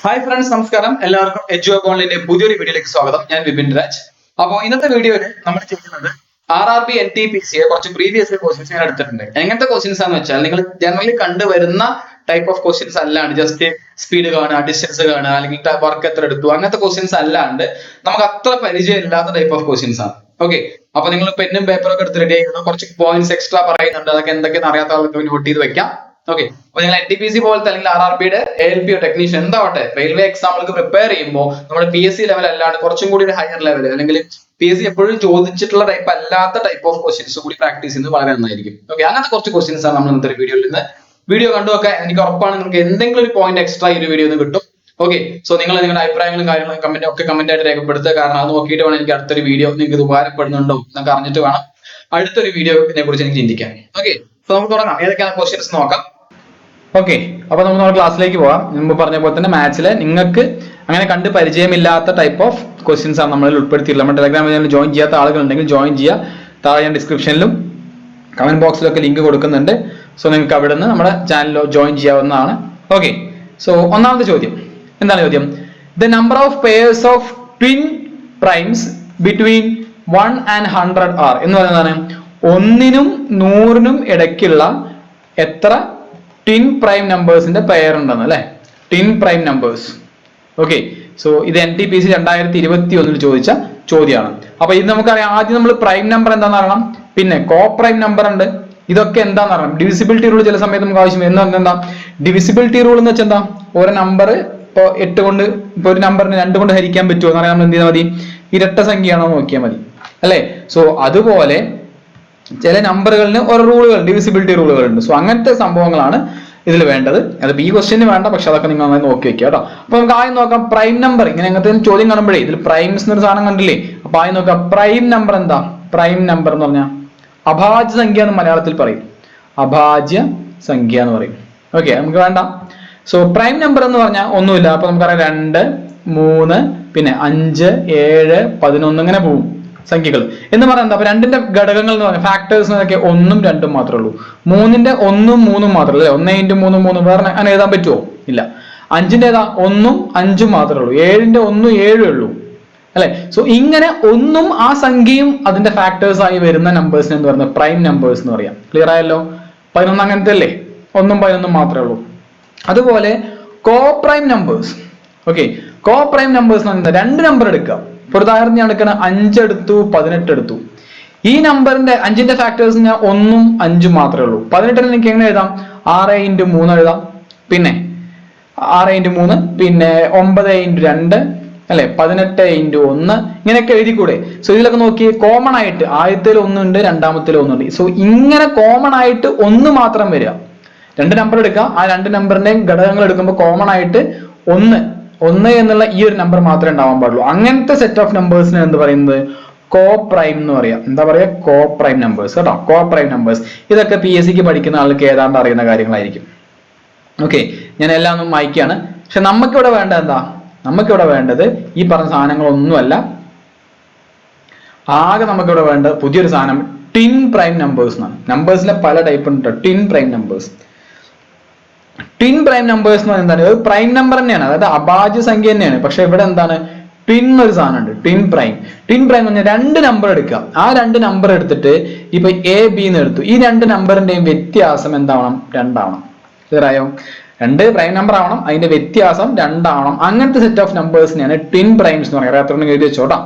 Hi friends, നമസ്കാരം. എല്ലാവർക്കും എഡ്യൂബ് ഓൺലൈന്റെ പുതിയൊരു വീഡിയോയിലേക്ക് സ്വാഗതം. ഞാൻ വിപിൻ രാജ്. അപ്പോൾ ഇന്നത്തെ വീഡിയോയിൽ നമ്മൾ ചെയ്യുന്നത് RRB NTPC കുറച്ച് പ്രീവിയസ് ക്വസ്റ്റ്യൻസ് ഞാൻ എടുത്തിട്ടുണ്ട്. എങ്ങനത്തെ ക്വസ്റ്റ്യൻസ് ആണെന്ന് വെച്ചാൽ നിങ്ങൾ ജനറലി കണ്ടുവരുന്ന ടൈപ്പ് ഓഫ് ക്വസ്റ്റ്യൻസ് അല്ലാണ്ട് ജസ്റ്റ് സ്പീഡ് കാണുക, ഡിസ്റ്റൻസ് കാണുക, അല്ലെങ്കിൽ വർക്ക് എത്ര എടുത്തു, അങ്ങനത്തെ ക്വസ്റ്റ്യൻസ് അല്ലാണ്ട് നമുക്ക് അത്ര പരിചയം ഇല്ലാത്ത ടൈപ്പ് ഓഫ് ക്വസ്റ്റ്യൻസ് ആണ്. ഓക്കെ, അപ്പൊ നിങ്ങൾ പെന്നും പേപ്പറും ഒക്കെ എടുത്ത് റെഡി ആയിരുന്നു. കുറച്ച് പോയിന്റ്സ് എക്സ്ട്രാ പറയുന്നുണ്ട്, അതൊക്കെ എന്തൊക്കെയെന്ന് അറിയാത്ത ആൾക്ക് നോട്ട് ചെയ്ത് വെക്കാം. ഓക്കെ, അപ്പൊ നിങ്ങൾ NTPC പോലത്തെ അല്ലെങ്കിൽ RRBയുടെ ALP ടെക്നീഷ്യൻ എന്താവട്ടെ റെയിൽവേ എക്സാമുകൾക്ക് പ്രിപ്പയർ ചെയ്യുമ്പോൾ നമ്മുടെ PSC ലെവൽ അല്ലാണ്ട് കുറച്ചും കൂടി ഒരു ഹയർ ലെവൽ അല്ലെങ്കിൽ PSC എപ്പോഴും ചോദിച്ചിട്ടുള്ള ടൈപ്പ് അല്ലാത്ത ടൈപ്പ് ഓഫ് ക്വസ്റ്റ്യൻസ് കൂടി പ്രാക്ടീസ് ചെയ്യുന്നത് വളരെ നന്നായിരിക്കും. ഓക്കെ, അങ്ങനത്തെ കുറച്ച് ക്വസ്റ്റ്യൻസ് ആണ് നമ്മൾ ഇന്നത്തെ വീഡിയോയിൽ നിന്ന്. വീഡിയോ കണ്ടുവൊക്കെ എനിക്ക് ഉറപ്പാണ് നിങ്ങൾക്ക് എന്തെങ്കിലും ഒരു പോയിന്റ് എക്സ്ട്രാ ഈ ഒരു വീഡിയോ കിട്ടും. ഓക്കെ, സോ നിങ്ങൾ നിങ്ങളുടെ അഭിപ്രായങ്ങളും കാര്യങ്ങളും കമന്റ് ആയിട്ട് രേഖപ്പെടുത്തുക. കാരണം അത് നോക്കിയിട്ട് വേണം എനിക്ക് അടുത്തൊരു വീഡിയോ നിങ്ങൾക്ക് ഇത് ഉപകാരപ്പെടുന്നുണ്ടോ എന്നൊക്കെ അറിഞ്ഞിട്ട് വേണം അടുത്തൊരു വീഡിയോനെ കുറിച്ച് എനിക്ക് ചിന്തിക്കാൻ. ഓക്കെ, സോ നമുക്ക് തുടങ്ങാം. ഏതൊക്കെയാണ് ക്വസ്റ്റ്യൻസ് നോക്കാം. ഓക്കെ, അപ്പൊ നമുക്ക് നമ്മുടെ ക്ലാസ്സിലേക്ക് പോകാം. മുമ്പ് പറഞ്ഞ പോലെ തന്നെ മാത്സിലെ നിങ്ങൾക്ക് അങ്ങനെ കണ്ട് പരിചയമില്ലാത്ത ടൈപ്പ് ഓഫ് ക്വസ്റ്റ്യൻസ് ആണ് നമ്മൾ ഉൾപ്പെടുത്തിയിട്ടുള്ളത്. നമ്മുടെ ടെലഗ്രാം ചാനൽ ജോയിൻ ചെയ്യാത്ത ആളുകൾ ഉണ്ടെങ്കിൽ ജോയിൻ ചെയ്യുക. താഴെ ഞാൻ ഡിസ്ക്രിപ്ഷനിലും കമന്റ് ബോക്സിലൊക്കെ ലിങ്ക് കൊടുക്കുന്നുണ്ട്. സോ നിങ്ങൾക്ക് അവിടെ നിന്ന് നമ്മുടെ ചാനലിൽ ജോയിൻ ചെയ്യാവുന്നതാണ്. ഓക്കെ, സോ ഒന്നാമത്തെ ചോദ്യം എന്താണ് ചോദ്യം? The number of pairs of twin primes between 1 and 100 are എന്ന് പറയുന്നതാണ് 1നും 100നും ഇടയ്ക്കുള്ള എത്ര ട്വിൻ പ്രൈം നമ്പേഴ്സിന്റെ പെയർ ഉണ്ടെന്ന് അല്ലെ, twin prime numbers. Okay, so ഇത് NTPC 2021 ചോദിച്ച ചോദ്യമാണ്. അപ്പൊ ഇത് നമുക്കറിയാം. ആദ്യം നമ്മൾ പ്രൈം നമ്പർ എന്താണെന്ന് അറിയണം, പിന്നെ കോ പ്രൈം നമ്പർ ഉണ്ട്. ഇതൊക്കെ എന്താണെന്ന് അറിയണം. ഡിവിസിബിലിറ്റി റൂൾ ചില സമയത്ത് നമുക്ക് ആവശ്യം എന്താ ഡിവിസിബിലിറ്റി റൂൾ എന്ന് വെച്ചാൽ എന്താ, ഓരോ നമ്പർ ഇപ്പൊ 8 കൊണ്ട് ഇപ്പൊ ഒരു നമ്പറിന് 2 കൊണ്ട് ഹരിക്കാൻ പറ്റുമോ എന്ന് അറിയാൻ നമ്മൾ എന്ത് ചെയ്താൽ മതി, ഇരട്ട സംഖ്യയാണോ നോക്കിയാൽ മതി അല്ലെ. സോ അതുപോലെ ചില നമ്പറുകളിന് ഓരോ റൂളുകൾ, ഡിവിസിബിലിറ്റി റൂളുകൾ ഉണ്ട്. സോ അങ്ങനത്തെ സംഭവങ്ങളാണ് ഇതിൽ വേണ്ടത്. അതിപ്പോ ഈ ക്വസ്റ്റ്യന് വേണ്ട, പക്ഷെ അതൊക്കെ നിങ്ങൾ നന്നായി നോക്കി വെക്കുക കേട്ടോ. അപ്പൊ നമുക്ക് ആദ്യം നോക്കാം പ്രൈം നമ്പർ. ഇങ്ങനെ അങ്ങനത്തെ ചോദ്യം കാണുമ്പോഴേ ഇതിൽ പ്രൈംസ് എന്നൊരു സാധനം കണ്ടില്ലേ, അപ്പൊ ആദ്യം നോക്കാം പ്രൈം നമ്പർ എന്താ. പ്രൈം നമ്പർ എന്ന് പറഞ്ഞാൽ അഭാജ്യ സംഖ്യ എന്ന് മലയാളത്തിൽ പറയും, അഭാജ്യ സംഖ്യ എന്ന് പറയും. ഓക്കെ, നമുക്ക് വേണ്ട. സോ പ്രൈം നമ്പർ എന്ന് പറഞ്ഞാൽ ഒന്നുമില്ല. അപ്പൊ നമുക്കറിയാം 2, 3, പിന്നെ 5, 7, 11 ഇങ്ങനെ പോകും സംഖ്യകൾ എന്ന് പറയാൻ എന്താ. അപ്പൊ 2ന്റെ ഘടകങ്ങൾ എന്ന് പറഞ്ഞാൽ ഫാക്ടേഴ്സ് എന്നൊക്കെ 1ഉം 2ഉം മാത്രമേ ഉള്ളൂ. 3ന്റെ 1ഉം 3ഉം മാത്രമേ ഉള്ളൂ. 1 × 3 3 വേറെ അങ്ങനെ എഴുതാൻ പറ്റുമോ? ഇല്ല. 5ന്റെ ഏതാ 1ഉം 5ഉം മാത്രമേ ഉള്ളൂ. 7ന്റെ 1ഉം 7 ഉള്ളൂ അല്ലെ. സോ ഇങ്ങനെ 1ഉം ആ സംഖ്യയും അതിന്റെ ഫാക്ടേഴ്സ് ആയി വരുന്ന നമ്പേഴ്സിന് എന്ന് പറയുന്നത് പ്രൈം നമ്പേഴ്സ് എന്ന് പറയാം. ക്ലിയർ ആയല്ലോ? 11 അങ്ങനത്തെ അല്ലേ, 1ഉം 11ഉം മാത്രമേ ഉള്ളൂ. അതുപോലെ കോ പ്രൈം നമ്പേഴ്സ്. ഓക്കെ, കോ പ്രൈം നമ്പേഴ്സ് എന്ന് പറയുന്നത് 2 നമ്പർ എടുക്കുക. ഇപ്പോൾ ഉദാഹരണം ഞാൻ എടുക്കുന്ന 5 എടുത്തു, 18 എടുത്തു. ഈ നമ്പറിന്റെ 5ന്റെ ഫാക്ടേഴ്സ് ഞാൻ 1ഉം 5ഉം മാത്രമേ ഉള്ളൂ. 18 എനിക്ക് എങ്ങനെ എഴുതാം? 6 × 3 എഴുതാം, പിന്നെ 6 × 3, പിന്നെ 9 × 2 അല്ലെ, 18 × 1 ഇങ്ങനെയൊക്കെ എഴുതിക്കൂടെ. സോ ഇതിലൊക്കെ നോക്കി കോമൺ ആയിട്ട് ആദ്യത്തിൽ 1 ഉണ്ട്, രണ്ടാമത്തിൽ 1 ഉണ്ട്. സോ ഇങ്ങനെ കോമൺ ആയിട്ട് 1 മാത്രം വരിക. 2 നമ്പർ എടുക്കുക, ആ 2 നമ്പറിന്റെയും ഘടകങ്ങൾ എടുക്കുമ്പോൾ കോമൺ ആയിട്ട് 1 എന്നുള്ള ഈ ഒരു നമ്പർ മാത്രമേ ഉണ്ടാവാൻ പാടുള്ളൂ. അങ്ങനത്തെ സെറ്റ് ഓഫ് നമ്പേഴ്സിന് എന്ത് പറയുന്നത്? കോ പ്രൈം എന്ന് പറയാം. എന്താ പറയാ? കോ പ്രൈം നമ്പേഴ്സ് കേട്ടോ, കോ പ്രൈം നമ്പേഴ്സ്. ഇതൊക്കെ PSCക്ക് പഠിക്കുന്ന ആൾക്ക് ഏതാണ്ട് അറിയുന്ന കാര്യങ്ങളായിരിക്കും. ഓക്കെ, ഞാൻ എല്ലാം ഒന്നും വായിക്കുകയാണ്. പക്ഷെ നമുക്കിവിടെ വേണ്ട എന്താ, നമുക്കിവിടെ വേണ്ടത് ഈ പറഞ്ഞ സാധനങ്ങളൊന്നുമല്ല. ആകെ നമുക്കിവിടെ വേണ്ട പുതിയൊരു സാധനം ട്വിൻ പ്രൈം നമ്പേഴ്സ് എന്നാണ്. നമ്പേഴ്സിലെ പല ടൈപ്പ് ഉണ്ട്. Twin prime numbers. Twin prime numbers എന്ന് പറയുന്നത് എന്താണ്? പ്രൈം നമ്പർ തന്നെയാണ്, അതായത് അഭാജ്യ സംഖ്യ തന്നെയാണ്. പക്ഷെ ഇവിടെ എന്താണ്, ട്വിൻ ഒരു സാധനം ഉണ്ട്, ട്വിൻ പ്രൈം. ട്വിൻ പ്രൈം എന്ന് പറഞ്ഞാൽ 2 നമ്പർ എടുക്കുക. ആ 2 നമ്പർ എടുത്തിട്ട് ഇപ്പൊ AB എന്ന് എടുത്തു. ഈ 2 നമ്പറിന്റെയും വ്യത്യാസം എന്താവണം? 2 ആവണം. ക്ലിയർ ആയോ? 2 പ്രൈം നമ്പർ ആവണം, അതിന്റെ വ്യത്യാസം 2 ആവണം. അങ്ങനത്തെ സെറ്റ് ഓഫ് നമ്പേഴ്സിനെയാണ് ട്വിൻ പ്രൈംസ് എന്ന് പറയുന്നത്. അത്ര എഴുതി വെച്ചോട്ടാ.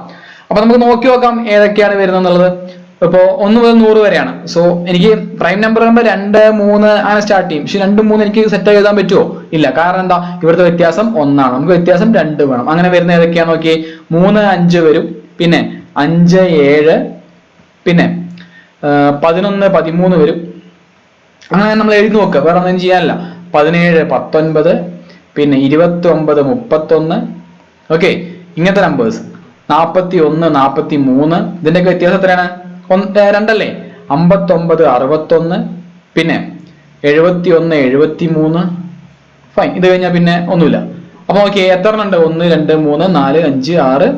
അപ്പൊ നമുക്ക് നോക്കി നോക്കാം ഏതൊക്കെയാണ് വരുന്നത് എന്നുള്ളത്. ഇപ്പോ 1 മുതൽ 100 വരെയാണ്. സോ എനിക്ക് പ്രൈം നമ്പർ ആകുമ്പോൾ 2, 3 അങ്ങനെ സ്റ്റാർട്ട് ചെയ്യും. പക്ഷെ 2, 3 എനിക്ക് സെറ്റ് എഴുതാൻ പറ്റുമോ? ഇല്ല. കാരണം എന്താ, ഇവിടുത്തെ വ്യത്യാസം 1 ആണ്. നമുക്ക് വ്യത്യാസം 2 വേണം. അങ്ങനെ വരുന്ന ഏതൊക്കെയാണ് നോക്കി. 3, 5 വരും, പിന്നെ 5, 7, പിന്നെ 11, 13 വരും. അങ്ങനെ നമ്മൾ എഴുതി നോക്കുക, വേറെ ഒന്നും ചെയ്യാനില്ല. 17, 19, പിന്നെ 29, 31. ഓക്കെ, ഇങ്ങനത്തെ നമ്പേഴ്സ്. 41, 43. ഇതിന്റെയൊക്കെ വ്യത്യാസം എത്രയാണ്? 2 അല്ലേ. 59, 61, പിന്നെ 71, 73. ഫൈൻ. ഇത് കഴിഞ്ഞാൽ പിന്നെ ഒന്നുമില്ല. അപ്പൊ ഓക്കെ, എത്ര എണ്ണം ഉണ്ട്? 1, 2, 3, 4, 5, 6,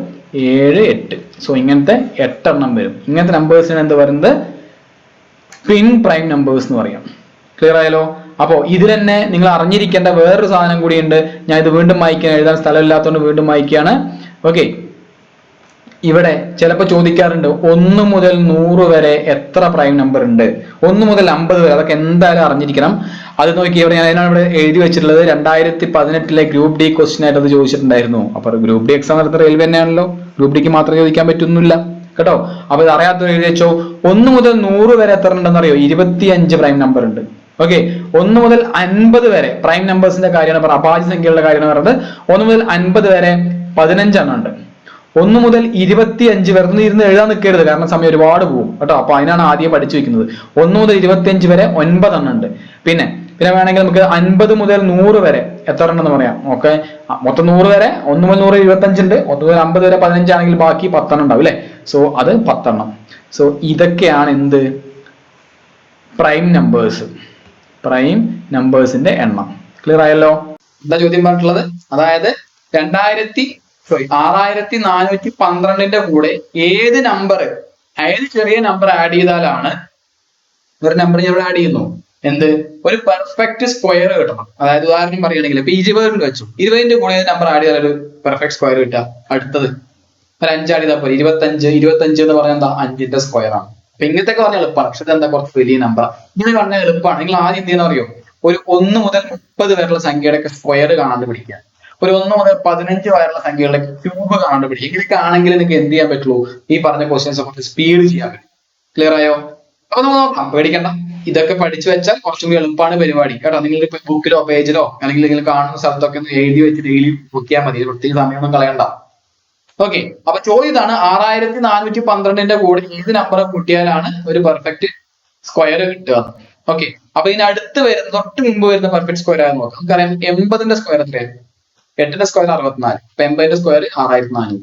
7, 8. സോ ഇങ്ങനത്തെ 8 എണ്ണം വരും. ഇങ്ങനത്തെ നമ്പേഴ്സിന് എന്ത് പറയുന്നത്? ട്വിൻ പ്രൈം നമ്പേഴ്സ് എന്ന് പറയാം. ക്ലിയർ ആയാലോ? അപ്പോൾ ഇതിൽ തന്നെ നിങ്ങൾ അറിഞ്ഞിരിക്കേണ്ട വേറൊരു സാധനം കൂടിയുണ്ട്. ഞാൻ ഇത് വീണ്ടും വായിക്കാൻ എഴുതാൻ സ്ഥലമില്ലാത്തതുകൊണ്ട് വീണ്ടും വായിക്കുകയാണ്. ഓക്കെ, ഇവിടെ ചിലപ്പോൾ ചോദിക്കാറുണ്ട് 1 മുതൽ 100 വരെ എത്ര പ്രൈം നമ്പർ ഉണ്ട്, 1 മുതൽ 50 വരെ, അതൊക്കെ എന്തായാലും അറിഞ്ഞിരിക്കണം. അത് നോക്കി ഇവിടെ ഞാൻ അതിനാണ് ഇവിടെ എഴുതി വെച്ചിട്ടുള്ളത്. 2018 ഗ്രൂപ്പ് ഡി ക്വസ്റ്റ്യൻ ആയിട്ട് അത് ചോദിച്ചിട്ടുണ്ടായിരുന്നു. അപ്പൊ ഗ്രൂപ്പ് ഡി എക്സാം നടത്തുന്ന റെയിൽവേ തന്നെയാണല്ലോ, ഗ്രൂപ്പ് ഡിക്ക് മാത്രം ചോദിക്കാൻ പറ്റുന്നില്ല കേട്ടോ. അപ്പൊ ഇത് അറിയാത്തവർ എഴുതി വെച്ചോ. 1 മുതൽ 100 വരെ എത്ര ഉണ്ടെന്ന് അറിയോ? 25 പ്രൈം നമ്പർ ഉണ്ട്. ഓക്കെ, 1 മുതൽ 50 വരെ പ്രൈം നമ്പേഴ്സിന്റെ കാര്യമാണ് പറഞ്ഞത്, അഭാജ്യ സംഖ്യകളുടെ കാര്യമാണ് പറഞ്ഞത്. 1 മുതൽ 50 വരെ 15 എണ്ണം ഉണ്ട്. 1 മുതൽ 25 വെറുതെ ഇരുന്ന് എഴുതാൻ നിൽക്കരുത്, കാരണം സമയം ഒരുപാട് പോകും കേട്ടോ. അപ്പൊ അതിനാണ് ആദ്യം പഠിച്ചു വെക്കുന്നത്. 1 മുതൽ 25 വരെ 9 എണ്ണം ഉണ്ട്. പിന്നെ വേണമെങ്കിൽ നമുക്ക് 50 മുതൽ 100 വരെ എത്ര ഉണ്ടെന്ന് പറയാം. ഓക്കെ, മൊത്തം 100 വരെ, 1 മുതൽ 100 25 ഉണ്ട്. 1 മുതൽ 50 വരെ 15 ആണെങ്കിൽ ബാക്കി 10 എണ്ണം ഉണ്ടാവും അല്ലെ. സോ അത് 10 എണ്ണം. സോ ഇതൊക്കെയാണ് എന്ത്? പ്രൈം നമ്പേഴ്സ്, പ്രൈം നമ്പേഴ്സിന്റെ എണ്ണം. ക്ലിയർ ആയല്ലോ? എന്താ ചോദ്യം പറഞ്ഞിട്ടുള്ളത്? അതായത് 6412 കൂടെ ഏത് നമ്പർ, ഏത് ചെറിയ നമ്പർ ആഡ് ചെയ്താലാണ്, ഒരു നമ്പർ ഞാൻ ഇവിടെ ആഡ് ചെയ്യുന്നു, എന്ത്, ഒരു പെർഫെക്റ്റ് സ്ക്വയർ കിട്ടണം. അതായത് ഉദാഹരണം പറയുകയാണെങ്കിൽ ഇപ്പൊ 20 വെച്ചു, 20ന്റെ കൂടെ ഏത് നമ്പർ ആഡ് ചെയ്താൽ ഒരു പെർഫെക്റ്റ് സ്ക്വയർ കിട്ടുക? അടുത്തത് ഒരു 5 ആഡ് ചെയ്താൽ പോലെ. 25 എന്ന് പറഞ്ഞാൽ എന്താ? 5ന്റെ സ്ക്വയർ ആണ്. അപ്പൊ ഇങ്ങനത്തെ പറഞ്ഞാൽ എളുപ്പമാണ്, പക്ഷെ എന്താ കുറച്ച് വലിയ നമ്പർ. ഇങ്ങനെ പറഞ്ഞാൽ എളുപ്പമാണ്. നിങ്ങൾ ആദ്യം എന്ത് ചെയ്യുന്ന അറിയോ? ഒരു 1 മുതൽ 30 വരെയുള്ള സംഖ്യയുടെ ഒക്കെ സ്ക്വയർ കാണാണ്ട് പിടിക്കുക. ഒരു 1 മുതൽ 15 വരെയുള്ള സംഖ്യകളുടെ ക്യൂബ് കാണാണ്ട് പിടിക്കുക. ഇങ്ങനെയൊക്കെ ആണെങ്കിൽ നിങ്ങൾക്ക് എന്ത് ചെയ്യാൻ പറ്റുള്ളൂ? ഈ പറഞ്ഞ ക്വസ്റ്റ്യൻസ് കുറച്ച് സ്പീഡ് ചെയ്യാൻ പറ്റും. ക്ലിയർ ആയോ? അപ്പൊ നമുക്ക് നോക്കാം, പേടിക്കണ്ട. ഇതൊക്കെ പഠിച്ചു വെച്ചാൽ കുറച്ചും കൂടി എളുപ്പമാണ് പരിപാടി കേട്ടോ. നിങ്ങൾ ഇപ്പൊ ബുക്കിലോ പേജിലോ അല്ലെങ്കിൽ നിങ്ങൾ കാണുന്ന സ്ഥലത്തൊക്കെ ഒന്ന് എഴുതി വെച്ച് ഡെയിലി നോക്കിയാൽ മതി. പ്രത്യേക സമയമൊന്നും കളയണ്ട. ഓക്കെ, അപ്പൊ ചോദ്യം ഇതാണ്: 6412 കൂടെ ഏത് നമ്പർ കൂട്ടിയാലാണ് ഒരു പെർഫെക്റ്റ് സ്ക്വയർ കിട്ടുക? ഓക്കെ, അപ്പൊ ഇതിന് അടുത്ത് വരുന്ന, തൊട്ട് മുമ്പ് വരുന്ന പെർഫെക്റ്റ് സ്ക്വയർ ആണെന്ന് നോക്കാം. നമുക്കറിയാം 80ന്റെ സ്ക്വയർ എത്രയാണ്? 8ന്റെ സ്ക്വയർ 64. അപ്പൊ 80ന്റെ സ്ക്വയർ 6400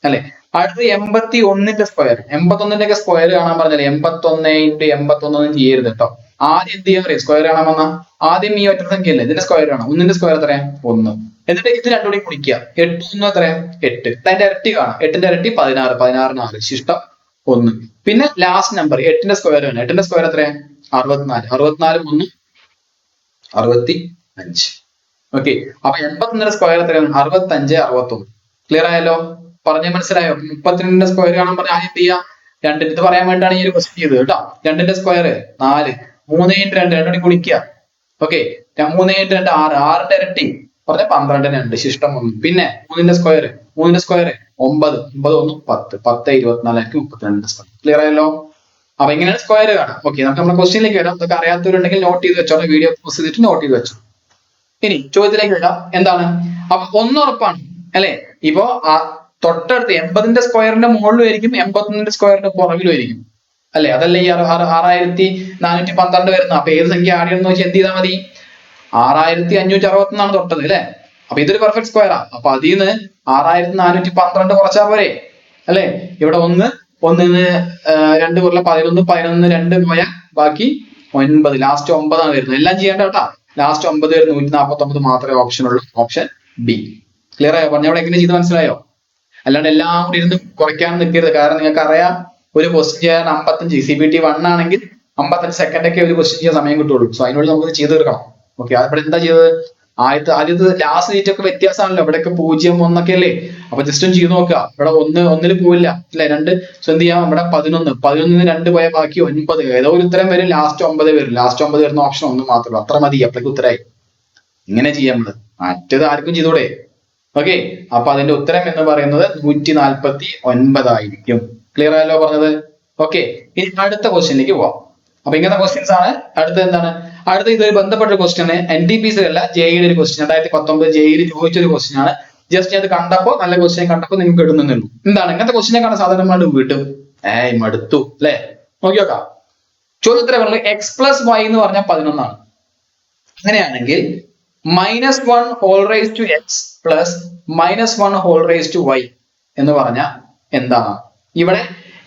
അല്ലെ. അടുത്ത് 81ന്റെ സ്ക്വയർ. 81ന്റെ ഒക്കെ സ്ക്വയർ കാണാൻ പറഞ്ഞാൽ 81 × 81 ഒന്നും ചെയ്യരുത് കേട്ടോ. ആദ്യം എന്ത് ചെയ്യാൻ പറയും? സ്ക്വയർ കാണാൻ വന്നാൽ ആദ്യം ഈ ഒറ്റ സംഖ്യയല്ലേ, ഇതിന്റെ സ്ക്വയർ കാണാം. 1ന്റെ സ്ക്വയർ എത്രയാ? 1. എന്നിട്ട് ഇത് രണ്ടും കൂടി കുടിക്കുക. 8 1 എത്രയാ? 8. അതിന്റെ ഇരട്ടി കാണാം. 8ന്റെ ഇരട്ടി 16, 16 4, ശിഷ്ടം 1. പിന്നെ ലാസ്റ്റ് നമ്പർ 8ന്റെ സ്ക്വയർ ആണ്. 8ന്റെ സ്ക്വയർ എത്രയാ? 64. 64 1 65. ഓക്കെ, അപ്പൊ 81ന്റെ സ്ക്വയർ എത്രയാണ്? 65 61. ക്ലിയർ ആയല്ലോ? പറഞ്ഞ മനസ്സിലായോ? 32ന്റെ സ്ക്വയർ കാണാൻ പറഞ്ഞാൽ ആദ്യം എന്ത് ചെയ്യാം? 2 ഇത് പറയാൻ വേണ്ടിയാണ് ഈ ഒരു ക്വസ്റ്റ്യൻ ചെയ്തത് കേട്ടോ. 2ന്റെ സ്ക്വയർ 4. 3 × 2 രണ്ടും കൂടി കുടിക്കുക. ഓക്കെ, 3 × 2 6. 6ന്റെ ഇരട്ടി പറഞ്ഞ 12 2, ശിഷ്ടം 1. പിന്നെ 3ന്റെ സ്ക്വയർ 9. 9 1 10. 10 24 32 സ്ക്വയർ. ക്ലിയർ ആയല്ലോ? അപ്പൊ ഇങ്ങനെയാണ് സ്ക്വയർ കാണാം. ഓക്കെ, നമുക്ക് നമ്മുടെ ക്വസ്റ്റ്യനിലേക്ക് വരാം. ഇതൊക്കെ അറിയാത്തവരുണ്ടെങ്കിൽ നോട്ട് ചെയ്ത് വെച്ചോ, വീഡിയോ പോസ്റ്റ് ചെയ്തിട്ട് നോട്ട് ചെയ്ത് വെച്ചു. ഇനി ചോദ്യത്തിലേക്ക് വരാം. എന്താണ്? അപ്പൊ 1 ഉറപ്പാണ് അല്ലെ. ഇപ്പോ തൊട്ടടുത്ത് 80ന്റെ സ്ക്വയറിന്റെ മുകളിലും ആയിരിക്കും, 81ന്റെ സ്ക്വയറിന്റെ പുറകിലും ആയിരിക്കും അല്ലെ. അതല്ലേ ഈ 6412 വരുന്നത്. അപ്പൊ ഏത് സംഖ്യ ആഡ് ചെയ്യണമെന്ന് വെച്ചാൽ എന്ത് ചെയ്താൽ മതി? 6561 തൊട്ടത് അല്ലെ. അപ്പൊ ഇതൊരു പെർഫെക്റ്റ് സ്ക്വയറാ. അപ്പൊ അതിൽ നിന്ന് 6412 കുറച്ചാൽ പോരെ അല്ലെ. ഇവിടെ 1 1 2 കുറല 11, 11 2 പോയാൽ ബാക്കി 9. ലാസ്റ്റ് 9 ആണ് വരുന്നത്. എല്ലാം ചെയ്യേണ്ട കേട്ടാ. ലാസ്റ്റ് 9 വരുന്നത് 149 മാത്രമേ ഓപ്ഷൻ ഉള്ളൂ. Option B. ക്ലിയർ ആയോ? പറഞ്ഞ അവിടെ എങ്ങനെ ചെയ്ത് മനസ്സിലായോ? അല്ലാണ്ട് എല്ലാം കൂടി ഇരുന്ന് കുറയ്ക്കാൻ നിൽക്കരുത്. കാരണം നിങ്ങൾക്ക് അറിയാം, ഒരു ക്വസ്റ്റ്യൻ ചെയ്യാൻ 55 CBT 1 ആണെങ്കിൽ 55 സെക്കൻഡൊക്കെ ഒരു ക്വസ്റ്റ്യൻ ചെയ്യാൻ സമയം കിട്ടുള്ളൂ. സോ അതിനുള്ളിൽ നമുക്ക് ചെയ്ത് തീർക്കണം. ഓക്കെ, അവിടെ എന്താ ചെയ്തത്? ആദ്യത്തെ ലാസ്റ്റ് ഡേറ്റ് ഒക്കെ വ്യത്യാസമാണല്ലോ. ഇവിടെയൊക്കെ 0 1 ഒക്കെ അല്ലേ. അപ്പൊ ജസ്റ്റ് ഒന്ന് ചെയ്ത് നോക്കുക. ഇവിടെ 1 പോവില്ല അല്ലെ. 2 സോ എന്ത് ചെയ്യാം? ഇവിടെ 11 2 പോയാൽ ബാക്കി 9. ഏതോ ഒരു ഉത്തരം വരും. ലാസ്റ്റ് 9 വരും. ലാസ്റ്റ് 9 വരുന്ന ഓപ്ഷൻ 1 മാത്രമേ. അത്ര മതി, അപ്പോഴേക്ക് ഉത്തരമായി. ഇങ്ങനെ ചെയ്യാം നമ്മള്. മറ്റേത് ആർക്കും ചെയ്തൂടെ? ഓക്കെ, അപ്പൊ അതിന്റെ ഉത്തരം എന്ന് പറയുന്നത് 149 ആയിരിക്കും. ക്ലിയർ ആയല്ലോ പറഞ്ഞത്? ഓക്കെ, ഇനി അടുത്ത ക്വസ്റ്റ്യനിലേക്ക് പോവാം. അപ്പൊ ഇങ്ങനത്തെ ക്വസ്റ്റ്യൻസ് ആണ്. അടുത്തത് എന്താണ്? അടുത്ത ഇതൊരു ബന്ധപ്പെട്ട ക്വസ്റ്റ്യൻ, NTPC അല്ല, JEE ഒരു ക്വസ്റ്റ്യൻ. 2019 JEE ചോദിച്ചൊരു ക്വസ്റ്റ്യൻ ആണ്. ജസ്റ്റ് അത് കണ്ടപ്പോ, നല്ല ക്വസ്റ്റ്യൻ കണ്ടപ്പോ നിങ്ങൾക്ക് ഇടുന്നുള്ളൂ. എന്താണ് ഇങ്ങനത്തെ ക്വസ്റ്റ്യനെ കാണാൻ സാധാരണ വീട്ടും മടുത്തു അല്ലെ. നോക്കി നോക്കാം. ചോദ്യത്തിന് പറഞ്ഞത് x+y എന്ന് പറഞ്ഞാൽ 11 ആണ്. അങ്ങനെയാണെങ്കിൽ -1 whole raised to x plus -1 whole raised to y എന്ന് പറഞ്ഞാൽ എന്താണ്? ഇവിടെ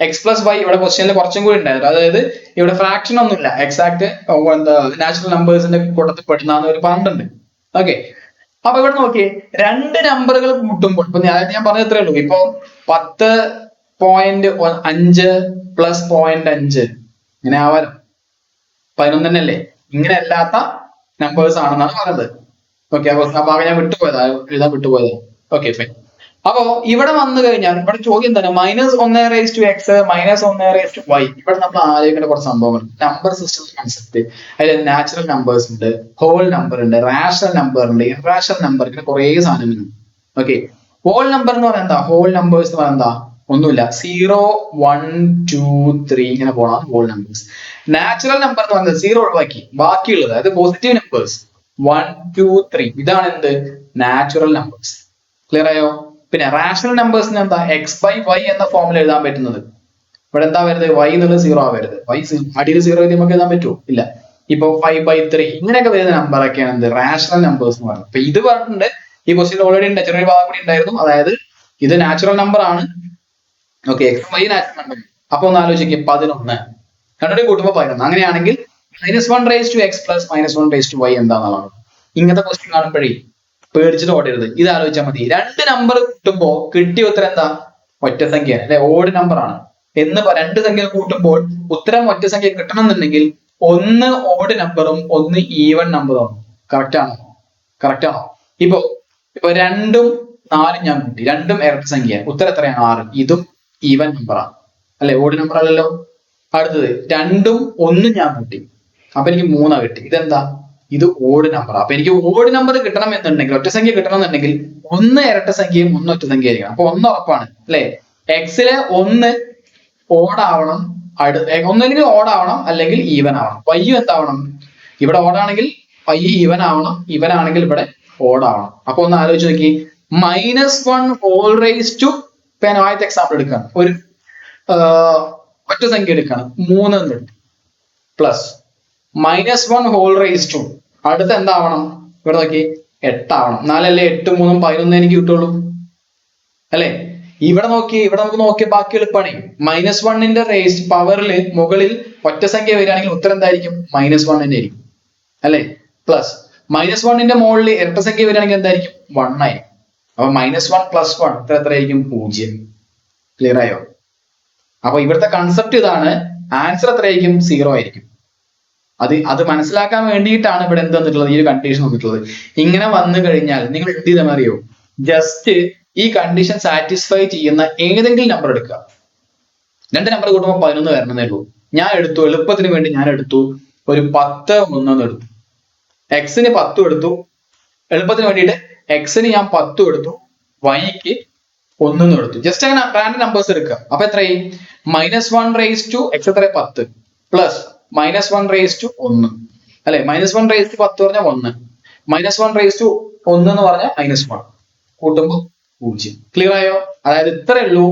x+y ഇവിടെ ക്വസ്റ്റ്യനിൽ കുറച്ചും കൂടി ഉണ്ടായിരുന്നു. അതായത് ഇവിടെ ഫ്രാക്ഷൻ ഒന്നുമില്ല, എക്സാക്ട് നാച്ചുറൽ നമ്പേഴ്സിന്റെ കൂട്ടത്തിൽ പെടുന്ന ഒരു പറഞ്ഞിട്ടുണ്ട്. ഓക്കെ, അപ്പൊ ഇവിടെ നോക്കിയേ, 2 നമ്പറുകൾ കൂട്ടുമ്പോൾ, ഇപ്പൊ ഞാൻ പറഞ്ഞത് എത്രയേ ഉള്ളൂ. ഇപ്പൊ 10.5 + 0.5 ഇങ്ങനെ ആവാലോ. 11 തന്നെ അല്ലേ. ഇങ്ങനെ അല്ലാത്ത നമ്പേഴ്സ് ആണെന്നാണ് പറയുന്നത്. ഓക്കെ, അപ്പൊ ആ ഭാഗം ഞാൻ വിട്ടുപോയതാ, എഴുതാൻ വിട്ടുപോയതാ. Okay fine. അപ്പോ ഇവിടെ വന്നു കഴിഞ്ഞാൽ ഇവിടെ ചോദ്യം എന്താണ്? -1⁻x -1⁻y. ഇവിടെ നമ്മൾ ആലോചിക്കേണ്ട കുറച്ച് സംഭവങ്ങൾ. നമ്പർ സിസ്റ്റം കൺസെപ്റ്റ്, അതിൽ നാച്ചുറൽ നമ്പേഴ്സ് ഉണ്ട്, ഹോൾ നമ്പർ ഉണ്ട്, റാഷണൽ നമ്പർ ഉണ്ട്, ഇററാഷണൽ നമ്പർ, ഇങ്ങനെ കുറെ സാധനങ്ങളുണ്ട്. ഓക്കെ, ഹോൾ നമ്പർ എന്ന് പറയുന്നത് എന്താ? ഹോൾ നമ്പേഴ്സ് എന്ന് പറയുന്നത് എന്താ? ഒന്നുമില്ല, 0 1 2 3 ഇങ്ങനെ പോകണം ഹോൾ നമ്പേഴ്സ്. നാച്ചുറൽ നമ്പർ എന്ന് പറയുന്നത് 0 ഒഴിവാക്കി ബാക്കിയുള്ളത്, അതായത് പോസിറ്റീവ് നമ്പേഴ്സ് 1 2 3, ഇതാണ് എന്ത്? Natural numbers. ക്ലിയർ ആയോ? പിന്നെ റാഷണൽ നമ്പേഴ്സിന് എന്താ? x/y എന്ന ഫോമിൽ എഴുതാൻ പറ്റുന്നത്. ഇവിടെ എന്താ വരുന്നത്? y എന്നുള്ളത് 0 ആവരുത്. y അടിയിൽ 0 എഴുതി നമുക്ക് എഴുതാൻ പറ്റുമോ? ഇല്ല. ഇപ്പൊ 5/3 ഇങ്ങനെയൊക്കെ വരുന്ന നമ്പറൊക്കെയാണ് എന്ത്? റാഷണൽ നമ്പേഴ്സ് എന്ന് പറയുന്നത്. അപ്പൊ ഇത് പറഞ്ഞിട്ടുണ്ട് ഈ ക്വസ്റ്റ്യൻ ഓൾറെഡി ഉണ്ട്, ചെറിയ ഭാഗം കൂടി ഉണ്ടായിരുന്നു. അതായത് ഇത് നാച്ചുറൽ നമ്പർ ആണ്. Okay, x/y natural number. അപ്പൊ ഒന്ന് ആലോചിക്കും, 11 രണ്ടുകൂടി കൂട്ടുമ്പോൾ 11. അങ്ങനെയാണെങ്കിൽ -1⁻x -1⁻y എന്താണെന്നുള്ളതാണ്. ഇങ്ങനത്തെ ക്വസ്റ്റ്യൻ കാണുമ്പോഴേ പേടിച്ചിട്ട് ഓടരുത്, ഇത് ആലോചിച്ചാൽ മതി. രണ്ട് നമ്പർ കിട്ടുമ്പോ കിട്ടിയ ഉത്തരം എന്താ? ഒറ്റ സംഖ്യയാണ് അല്ലെ, ഓഡ് നമ്പർ ആണ് എന്ന്. രണ്ട് സംഖ്യ കൂട്ടുമ്പോൾ ഉത്തരം ഒറ്റ സംഖ്യ കിട്ടണം എന്നുണ്ടെങ്കിൽ ഒന്ന് ഓഡ് നമ്പറും ഒന്ന് ഈവൻ നമ്പറും ആണ്. കറക്റ്റ് ആണോ? കറക്റ്റ് ആണോ? ഇപ്പൊ 2ഉം 4ഉം ഞാൻ കൂട്ടി, രണ്ടും ഇരട്ട സംഖ്യ, ഉത്തരം എത്രയാണ്? 6. ഇതും ഈവൻ നമ്പറാണ് അല്ലെ, ഓഡ് നമ്പർ അല്ലല്ലോ. അടുത്തത് 2ഉം 1ഉം ഞാൻ കൂട്ടി, അപ്പൊ എനിക്ക് 3 കിട്ടി. ഇതെന്താ? ഇത് ഓഡ് നമ്പർ. അപ്പൊ എനിക്ക് ഓഡ് നമ്പർ കിട്ടണം എന്നുണ്ടെങ്കിൽ, ഒറ്റ സംഖ്യ കിട്ടണം എന്നുണ്ടെങ്കിൽ ഒന്ന് ഇരട്ട സംഖ്യയും ഒന്ന് ഒറ്റ സംഖ്യ ആയിരിക്കണം. അപ്പൊ 1 ഉറപ്പാണ് അല്ലെ. എക്സിലെ 1 ഓടാവണം, ഒന്നെങ്കിലും ഓടാവണം അല്ലെങ്കിൽ ഈവൻ ആവണം. വൈയും എന്താവണം? ഇവിടെ ഓടാണെങ്കിൽ വൈ ഈവൻ ആവണം, ഈവൻ ആണെങ്കിൽ ഇവിടെ ഓടാവണം. അപ്പൊ ഒന്ന് ആലോചിച്ച് നോക്കി, -1⁻⁻, ഇപ്പൊ ഞാൻ ആദ്യത്തെ എക്സാമ്പിൾ എടുക്കുകയാണ്, ഒരു ഒറ്റ സംഖ്യ എടുക്കുകയാണ്, 3 എന്ന് എടുത്തു, പ്ലസ് -1⁻², അടുത്ത എന്താവണം? ഇവിടെ നോക്കി 8 ആവണം. 4 8 3 11 എനിക്ക് കിട്ടുള്ളൂ അല്ലെ. ഇവിടെ നോക്കി, ഇവിടെ നമുക്ക് നോക്കിയ ബാക്കി എളുപ്പമാണ്. -1ന്റെ റേസ് പവറിൽ മുകളിൽ ഒറ്റ സംഖ്യ വരികയാണെങ്കിൽ ഉത്തരം എന്തായിരിക്കും? -1 തന്നെ ആയിരിക്കും അല്ലെ. പ്ലസ് -1ന്റെ മുകളിൽ ഇരട്ട സംഖ്യ വരികയാണെങ്കിൽ എന്തായിരിക്കും? 1 ആയിരിക്കും. അപ്പൊ -1 + 1 എത്രയായിരിക്കും? 0. ക്ലിയർ ആയോ? അപ്പൊ ഇവിടുത്തെ കൺസെപ്റ്റ് ഇതാണ്. ആൻസർ എത്രയായിരിക്കും? 0 ആയിരിക്കും. അത് മനസ്സിലാക്കാൻ വേണ്ടിയിട്ടാണ് ഇവിടെ എന്ത് വന്നിട്ടുള്ളത്? ഈ ഒരു കണ്ടീഷൻ വന്നിട്ടുള്ളത്. ഇങ്ങനെ വന്നു കഴിഞ്ഞാൽ നിങ്ങൾ എന്ത് ചെയ്താൽ അറിയോ? ജസ്റ്റ് ഈ കണ്ടീഷൻ സാറ്റിസ്ഫൈ ചെയ്യുന്ന ഏതെങ്കിലും നമ്പർ എടുക്കുക. 2 നമ്പർ കൂട്ടുമ്പോൾ 11 വരണമെന്നേ ഉള്ളൂ. ഞാൻ എടുത്തു, എളുപ്പത്തിന് വേണ്ടി ഞാൻ എടുത്തു ഒരു 10 1 എടുത്തു, എക്സിന് 10 എടുത്തു, എളുപ്പത്തിന് വേണ്ടിയിട്ട് എക്സിന് ഞാൻ 10 എടുത്തു, വൈക്ക് 1 എടുത്തു. ജസ്റ്റ് അങ്ങനെ റാൻഡം നമ്പേഴ്സ് എടുക്കുക. അപ്പൊ എത്രയായി? -1⁻x എത്ര? 10 പ്ലസ് -1⁻1 അല്ലെ. -1⁻10 പറഞ്ഞാൽ 1, -1⁻1 എന്ന് പറഞ്ഞാൽ -1, കൂട്ടുമ്പോൾ 0. ക്ലിയർ ആയോ? അതായത് ഇത്രയേ ഉള്ളൂ.